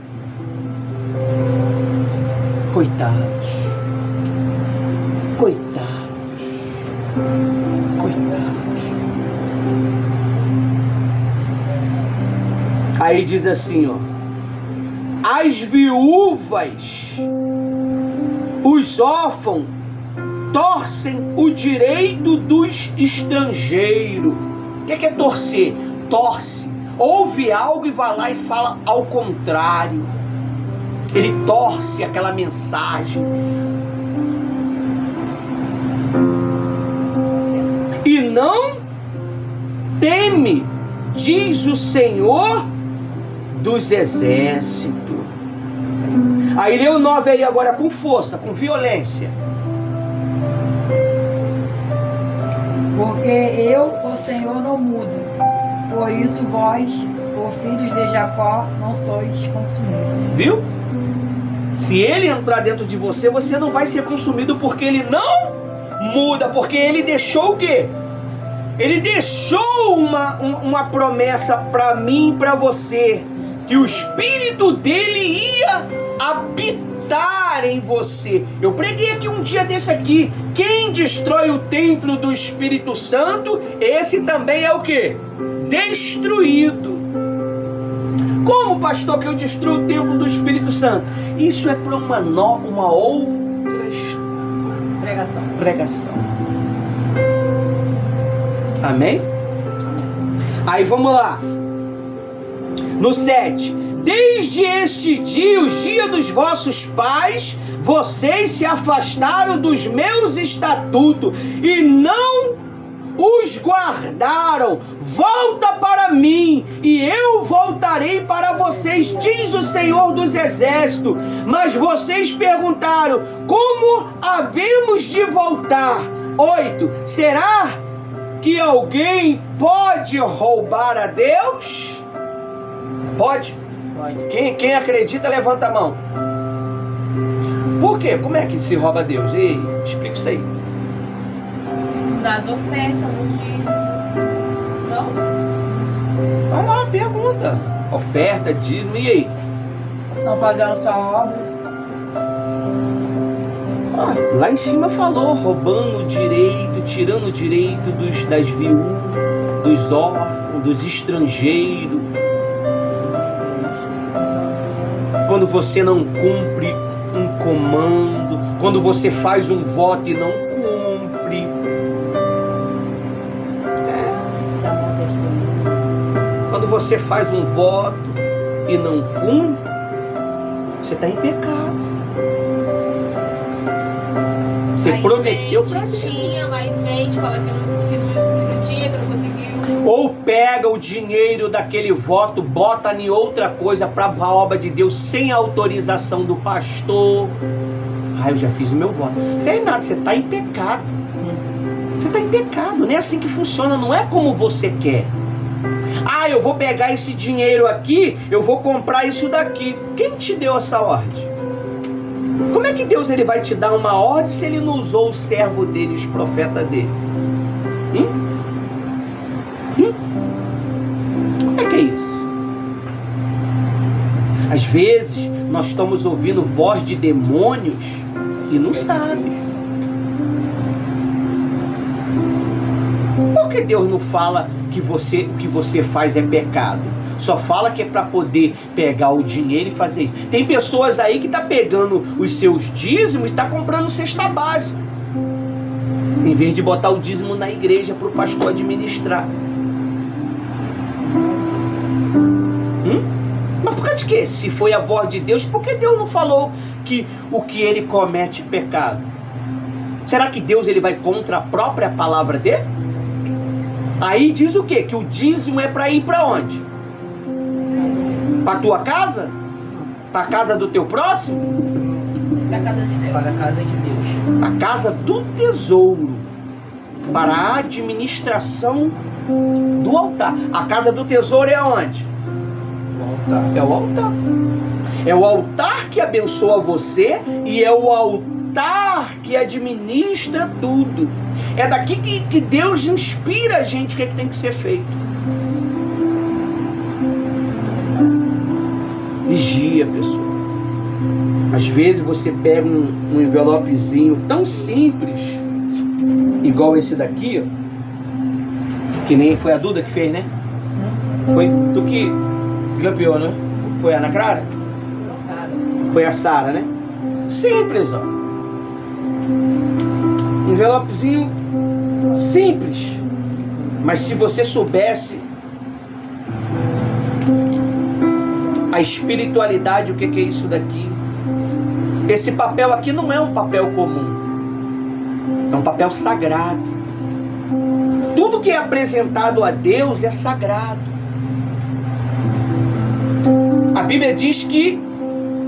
A: Coitados. Coitados. Coitados. Aí diz assim, ó: as viúvas, os órfãos torcem o direito dos estrangeiros. O que é torcer? Torce. Ouve algo e vai lá e fala ao contrário. Ele torce aquela mensagem. E não teme, diz o Senhor dos exércitos. Aí lê o 9 aí agora com força, com violência.
D: Porque eu, o Senhor, não mudo. Por isso vós, os filhos de Jacó, não sois consumidos.
A: Viu? Se ele entrar dentro de você, você não vai ser consumido, porque ele não muda, porque ele deixou o quê? Ele deixou uma promessa para mim e para você, que o Espírito dele ia habitar em você. Eu preguei aqui um dia desse aqui: quem destrói o templo do Espírito Santo, esse também é o quê? Destruído. Como, pastor, que eu destruo o templo do Espírito Santo? Isso é para uma outra pregação. Amém? Aí vamos lá. No 7. Desde este dia, os dias dos vossos pais, vocês se afastaram dos meus estatutos e não os guardaram. Volta para mim e eu voltarei para vocês, diz o Senhor dos Exércitos. Mas vocês perguntaram: como havemos de voltar? 8. Será que alguém pode roubar a Deus? Pode? Pode. Quem acredita, levanta a mão. Por quê? Como é que se rouba a Deus? Ei, explica isso aí.
B: Das ofertas, nos dízimos. Não?
A: Vai lá, pergunta. Oferta, dízimo, e aí?
D: Não fazendo sua obra.
A: Lá em cima falou: roubando o direito, tirando o direito das viúvas, dos órfãos, dos estrangeiros. Quando você não cumpre um comando, quando você faz um voto e não cumpre. Quando você faz um voto e não cumpre, você está em pecado. Você
F: aí
A: prometeu
F: mente,
A: pra Deus.
F: tinha, mas mente, fala que não tinha, que não conseguiu.
A: Ou pega o dinheiro daquele voto, bota em outra coisa para a obra de Deus sem autorização do pastor. Eu já fiz o meu voto. Fez nada, você está em pecado. Você está em pecado, não é assim que funciona, não é como você quer. Eu vou pegar esse dinheiro aqui, eu vou comprar isso daqui. Quem te deu essa ordem? Como é que Deus ele vai te dar uma ordem se ele não usou o servo dele, os profetas dele? Como é que é isso? Às vezes nós estamos ouvindo voz de demônios e não sabe. Por que Deus não fala que o que você faz é pecado? Só fala que é para poder pegar o dinheiro e fazer isso. Tem pessoas aí que tá pegando os seus dízimos e tá comprando cesta básica, em vez de botar o dízimo na igreja para o pastor administrar. Mas por causa de quê? Se foi a voz de Deus, por que Deus não falou que o que ele comete é pecado? Será que Deus ele vai contra a própria palavra dele? Aí diz o quê? Que o dízimo é para ir para onde? Para tua casa? Para a casa do teu próximo?
B: Da casa de Deus.
C: Para a casa de Deus.
A: A casa do tesouro. Para a administração do altar. A casa do tesouro é onde?
C: O altar.
A: É o altar. É o altar que abençoa você e é o altar que administra tudo. É daqui que Deus inspira a gente o que é que tem que ser feito. Vigia, pessoal. Às vezes você pega um envelopezinho tão simples, igual esse daqui, ó, que nem foi a Duda que fez, né? Foi tu que campeou, né? Foi a Ana Clara? Foi a Sara, né? Simples, ó. Um envelopezinho simples. Mas se você soubesse a espiritualidade, o que é isso daqui? Esse papel aqui não é um papel comum. É um papel sagrado. Tudo que é apresentado a Deus é sagrado. A Bíblia diz que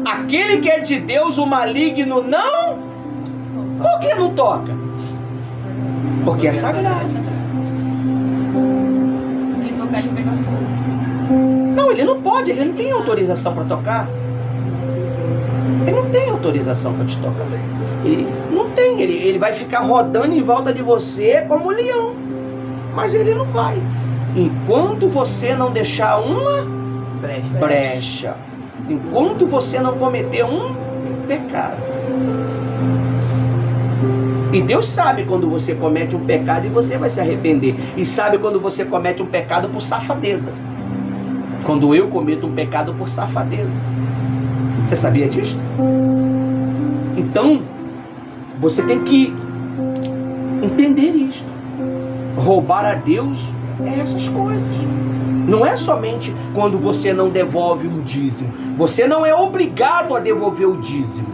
A: aquele que é de Deus, o maligno não... Por que não toca? Porque é sagrado.
F: Se ele tocar, ele pega fogo.
A: Não, ele não pode, ele não tem autorização para tocar. Ele não tem autorização para te tocar. Ele não tem, ele vai ficar rodando em volta de você como um leão. Mas ele não vai. Enquanto você não deixar uma brecha. Enquanto você não cometer um pecado. E Deus sabe quando você comete um pecado e você vai se arrepender. E sabe quando você comete um pecado por safadeza. Quando eu cometo um pecado por safadeza. Você sabia disso? Então, você tem que entender isto. Roubar a Deus é essas coisas. Não é somente quando você não devolve um dízimo. Você não é obrigado a devolver o dízimo.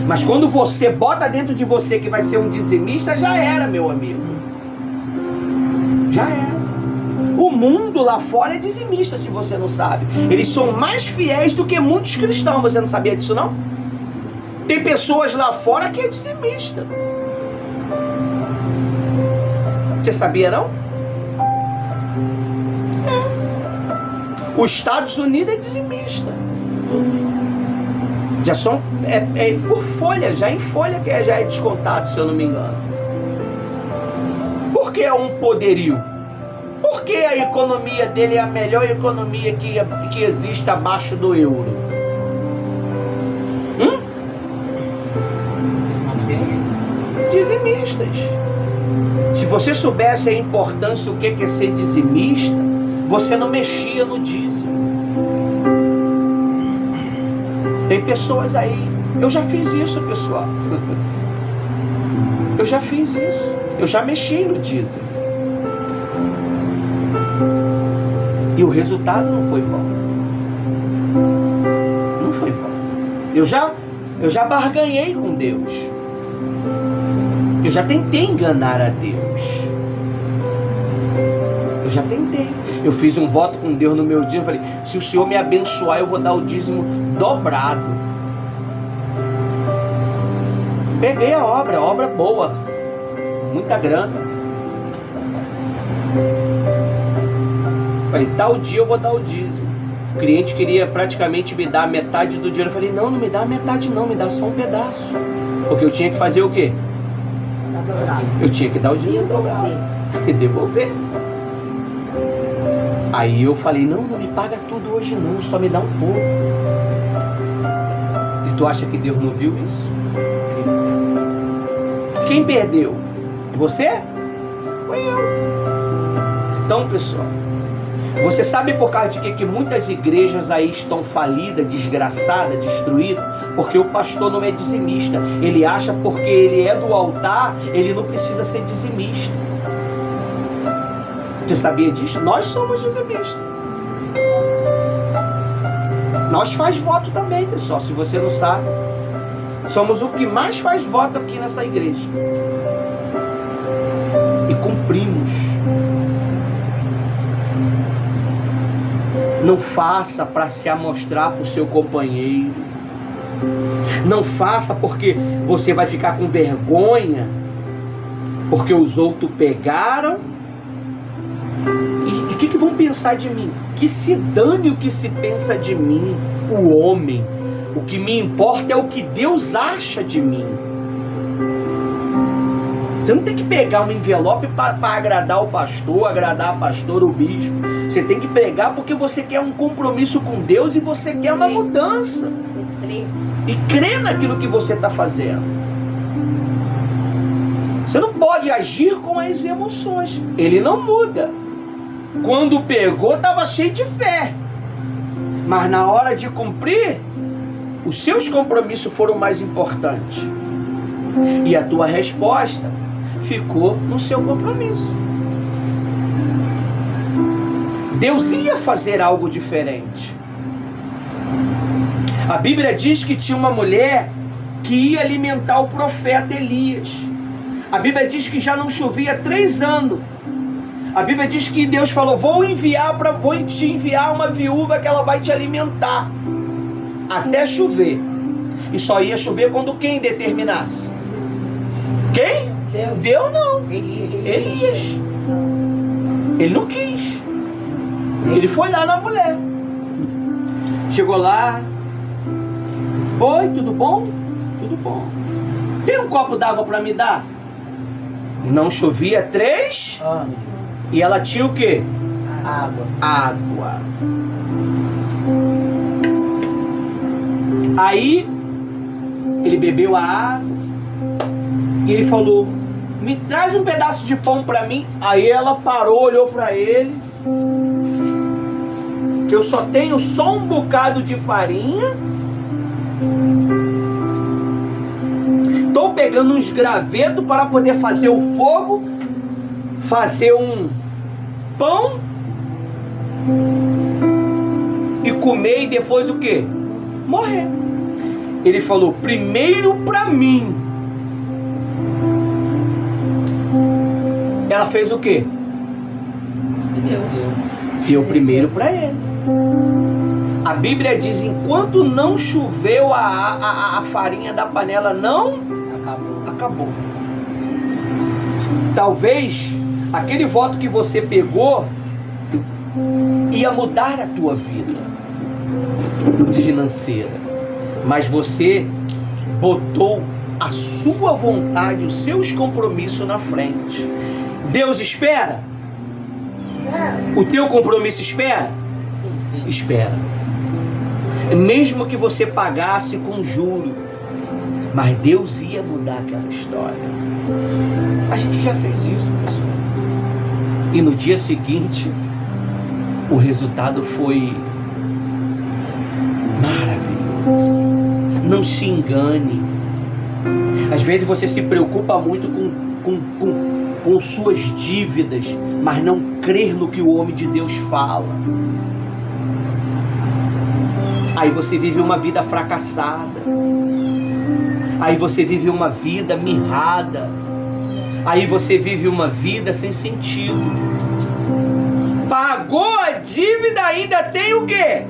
A: Mas quando você bota dentro de você que vai ser um dizimista, já era, meu amigo. Já era. O mundo lá fora é dizimista, se você não sabe. Eles são mais fiéis do que muitos cristãos. Você não sabia disso, não? Tem pessoas lá fora que é dizimista. Você sabia, não? É. Os Estados Unidos é dizimista. Já são por folha, já em folha que já é descontado, se eu não me engano. Por que é um poderio? Por que a economia dele é a melhor economia que existe abaixo do euro? Dizimistas. Se você soubesse a importância do que é ser dizimista, você não mexia no dízimo. Tem pessoas aí, eu já fiz isso, pessoal. Eu já fiz isso. Eu já mexi no dízimo. E o resultado não foi bom. Não foi bom. Eu já barganhei com Deus. Eu já tentei enganar a Deus. Eu já tentei. Eu fiz um voto com Deus no meu dízimo. Eu falei, se o Senhor me abençoar, eu vou dar o dízimo dobrado. Peguei a obra boa. Muita grana. Falei, tal dia eu vou dar o dízimo. O cliente queria praticamente me dar metade do dinheiro. Eu falei, não me dá a metade não, me dá só um pedaço. Porque eu tinha que fazer o quê? Eu tinha que dar o dinheiro dobrado. Devolver. Aí eu falei, não me paga tudo hoje não, só me dá um pouco. E tu acha que Deus não viu isso? Quem perdeu? Você? Foi eu. Então, pessoal, você sabe por causa de que muitas igrejas aí estão falidas, desgraçadas, destruídas? Porque o pastor não é dizimista. Ele acha porque ele é do altar, ele não precisa ser dizimista. Você sabia disso? Nós somos dizimistas. Nós faz voto também, pessoal. Se você não sabe, somos o que mais faz voto aqui nessa igreja. E cumprimos. Não faça para se amostrar para o seu companheiro. Não faça porque você vai ficar com vergonha. Porque os outros pegaram. E o que vão pensar de mim? Que se dane o que se pensa de mim, o homem. O que me importa é o que Deus acha de mim. Você não tem que pegar um envelope para agradar o pastor, agradar a pastora, o bispo. Você tem que pregar porque você quer um compromisso com Deus e você quer uma mudança. E crê naquilo que você está fazendo. Você não pode agir com as emoções. Ele não muda. Quando pegou, estava cheio de fé. Mas na hora de cumprir, os seus compromissos foram mais importantes. E a tua resposta ficou no seu compromisso. Deus ia fazer algo diferente. A Bíblia diz que tinha uma mulher que ia alimentar o profeta Elias. A Bíblia diz que já não chovia há 3 anos. A Bíblia diz que Deus falou: vou te enviar uma viúva que ela vai te alimentar até chover. E só ia chover quando quem determinasse? Quem? Deus não. Elias. Ele não quis. Ele foi lá na mulher. Chegou lá. Oi, tudo bom? Tudo bom. Tem um copo d'água para me dar? Não chovia 3
C: anos.
A: E ela tinha o quê?
C: Água.
A: Aí ele bebeu a água e ele falou: me traz um pedaço de pão para mim. Aí ela parou, olhou para ele: eu só tenho um bocado de farinha. Estou pegando uns gravetos para poder fazer o fogo, fazer um pão e comer, e depois o quê? Morrer. Ele falou: primeiro para mim. Ela fez o quê? Deu primeiro para ele. A Bíblia diz: enquanto não choveu, a farinha da panela não acabou. Talvez aquele voto que você pegou ia mudar a tua vida financeira, mas você botou a sua vontade, os seus compromissos na frente. Deus espera? O teu compromisso espera?
C: Sim.
A: Espera. Mesmo que você pagasse com juro, mas Deus ia mudar aquela história. A gente já fez isso, pessoal. E no dia seguinte, o resultado foi maravilhoso. Não se engane. Às vezes você se preocupa muito com suas dívidas, mas não crer no que o homem de Deus fala. Aí você vive uma vida fracassada. Aí você vive uma vida mirrada. Aí você vive uma vida sem sentido. Pagou a dívida, ainda tem o quê?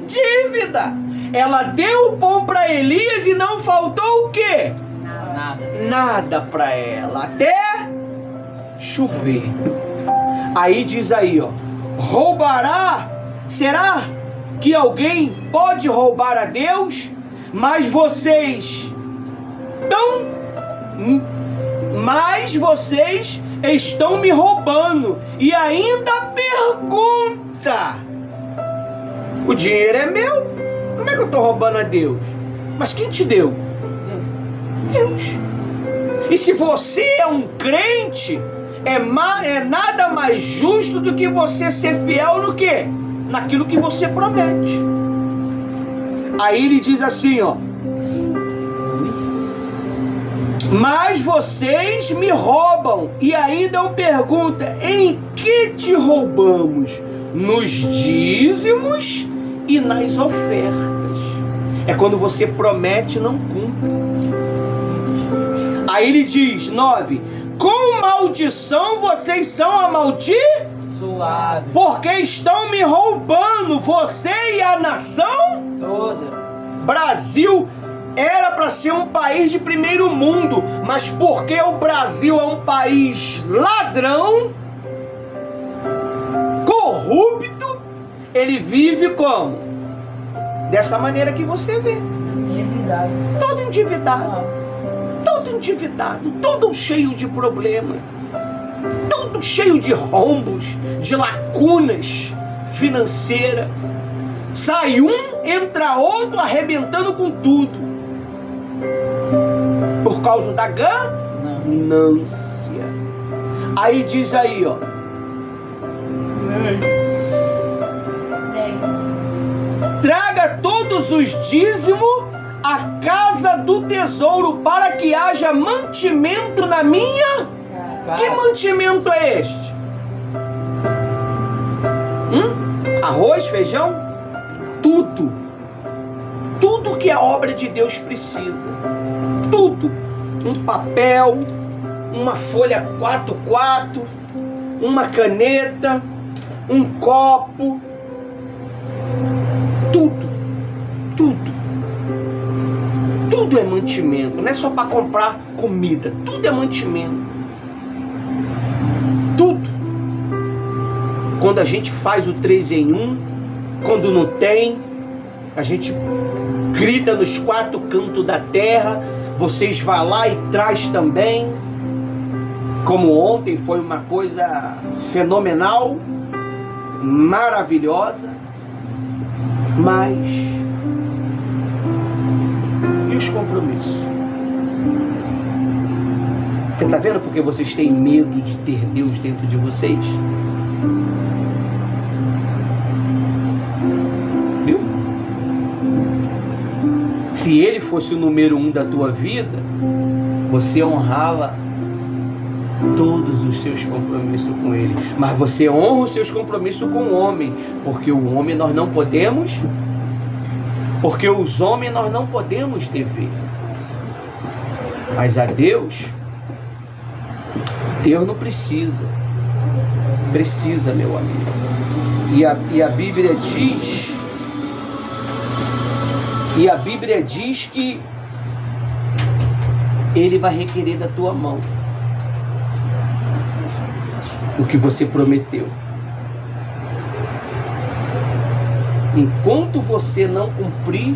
A: Dívida. Ela deu o pão para Elias e não faltou o quê? Nada para ela, até chover. Aí diz aí, ó: roubará? Será que alguém pode roubar a Deus? Mas vocês estão me roubando. E ainda pergunta: o dinheiro é meu? Como é que eu estou roubando a Deus? Mas quem te deu? Deus. E se você é um crente, é nada mais justo do que você ser fiel no quê? Naquilo que você promete. Aí ele diz assim, ó: mas vocês me roubam. E ainda pergunta: em que te roubamos? Nos dízimos e nas ofertas. É quando você promete e não cumpre. Aí ele diz, 9: com maldição vocês são amaldiçoados, porque estão me roubando, você e a nação
C: toda.
A: Brasil era para ser um país de primeiro mundo, mas porque o Brasil é um país ladrão, corrupto, ele vive como? Dessa maneira que você vê.
D: Endividado.
A: Todo endividado. Todo endividado. Todo cheio de problema. Todo cheio de rombos, de lacunas financeiras. Sai um, entra outro, arrebentando com tudo. Por causa da ganância. Aí diz aí, ó: traga todos os dízimos a casa do tesouro para que haja mantimento na minha. Que mantimento é este? Arroz, feijão? Tudo. Tudo que a obra de Deus precisa. Tudo. Um papel, uma folha 4x4, uma caneta, um copo. Tudo. Tudo. Tudo é mantimento. Não é só para comprar comida. Tudo é mantimento. Tudo. Quando a gente faz o 3 em 1, quando não tem, a gente grita nos 4 cantos da terra. Vocês vão lá e traz também. Como ontem foi uma coisa fenomenal, maravilhosa. Mas e os compromissos? Você está vendo porque vocês têm medo de ter Deus dentro de vocês? Viu? Se Ele fosse o número 1 da tua vida, você honrava todos os seus compromissos com Ele. Mas você honra os seus compromissos com o homem, porque o homem nós não podemos, porque os homens nós não podemos dever. Mas a Deus, Deus não precisa. Precisa, meu amigo. E a Bíblia diz que Ele vai requerer da tua mão o que você prometeu. Enquanto você não cumprir,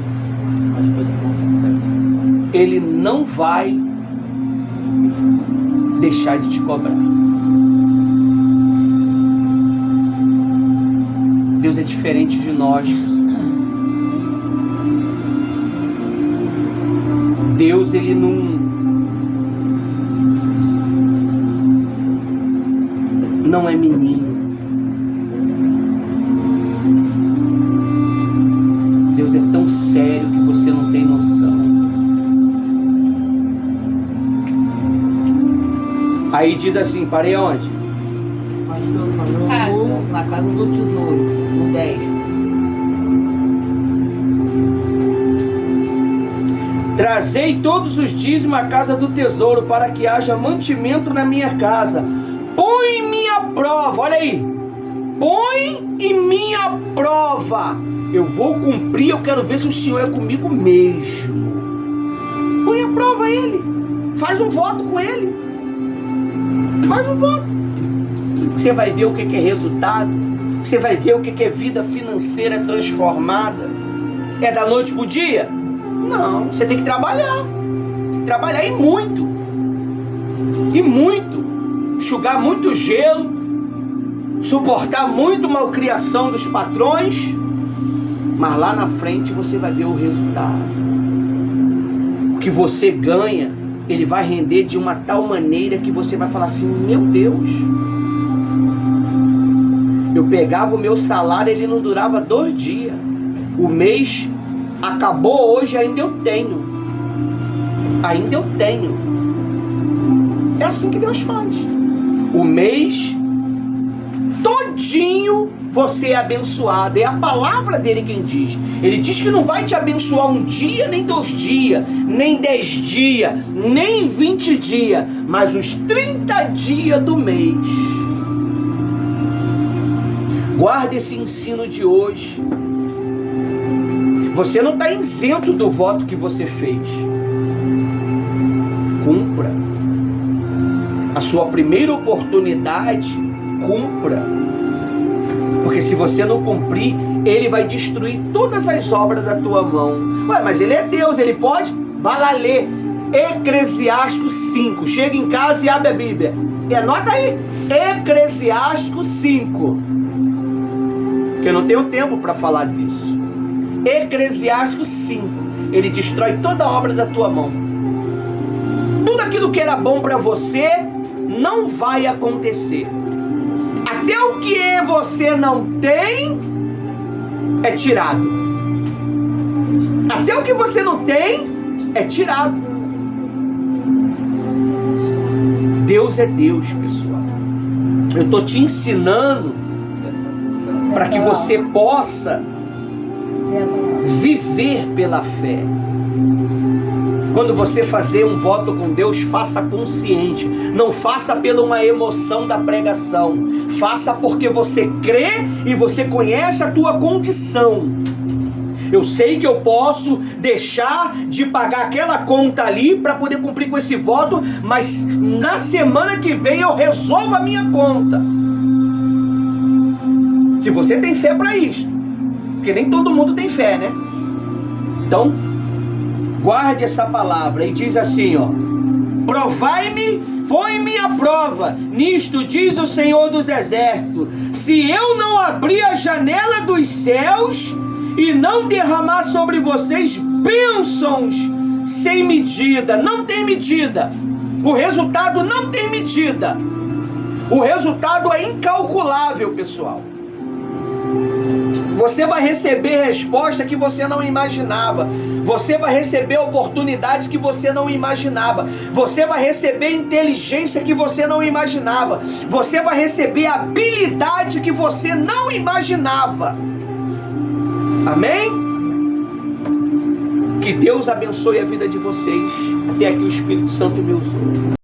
A: Ele não vai deixar de te cobrar. Deus é diferente de nós. Deus, Ele não é menino. Deus é tão sério que você não tem noção. Aí diz assim, parei onde?
C: Na casa do tesouro, no 10.
A: Trazei todos os dízimos à casa do tesouro, para que haja mantimento na minha casa. Põe-me à prova, olha aí. Põe em minha prova. Eu vou cumprir, eu quero ver se o Senhor é comigo mesmo. Põe à prova Ele. Faz um voto com Ele. Faz um voto. Você vai ver o que é resultado. Você vai ver o que é vida financeira transformada. É da noite pro dia? Não, você tem que trabalhar. Tem que trabalhar e muito. E muito. Enxugar muito gelo. Suportar muito malcriação dos patrões. Mas lá na frente você vai ver o resultado. O que você ganha, ele vai render de uma tal maneira que você vai falar assim, meu Deus. Eu pegava o meu salário, ele não durava 2 dias. O mês acabou hoje, ainda eu tenho. Ainda eu tenho. É assim que Deus faz. O mês todinho você é abençoado. É a palavra dele quem diz. Ele diz que não vai te abençoar 1 dia, nem 2 dias, nem 10 dias, nem 20 dias, mas os 30 dias do mês. Guarde esse ensino de hoje. Você não está isento do voto que você fez. Cumpra. A sua primeira oportunidade, cumpra. Porque se você não cumprir, Ele vai destruir todas as obras da tua mão. Ué, mas Ele é Deus, Ele pode? Vai lá ler Eclesiastes 5. Chega em casa e abre a Bíblia. E anota aí. Eclesiastes 5. Eu não tenho tempo para falar disso. Eclesiastes 5. Ele destrói toda a obra da tua mão. Tudo aquilo que era bom para você não vai acontecer. Até o que você não tem é tirado. Até o que você não tem é tirado. Deus é Deus, pessoal. Eu estou te ensinando para que você possa viver pela fé. Quando você fazer um voto com Deus, faça consciente. Não faça pela uma emoção da pregação. Faça porque você crê e você conhece a tua condição. Eu sei que eu posso deixar de pagar aquela conta ali para poder cumprir com esse voto, mas na semana que vem eu resolvo a minha conta. Se você tem fé para isso, porque nem todo mundo tem fé, né? Então, guarde essa palavra e diz assim, ó: provai-me, põe-me à prova, nisto diz o Senhor dos Exércitos, se eu não abrir a janela dos céus e não derramar sobre vocês bênçãos sem medida. Não tem medida. O resultado não tem medida. O resultado é incalculável, pessoal. Você vai receber resposta que você não imaginava. Você vai receber oportunidades que você não imaginava. Você vai receber inteligência que você não imaginava. Você vai receber habilidade que você não imaginava. Amém? Que Deus abençoe a vida de vocês. Até aqui o Espírito Santo me usou.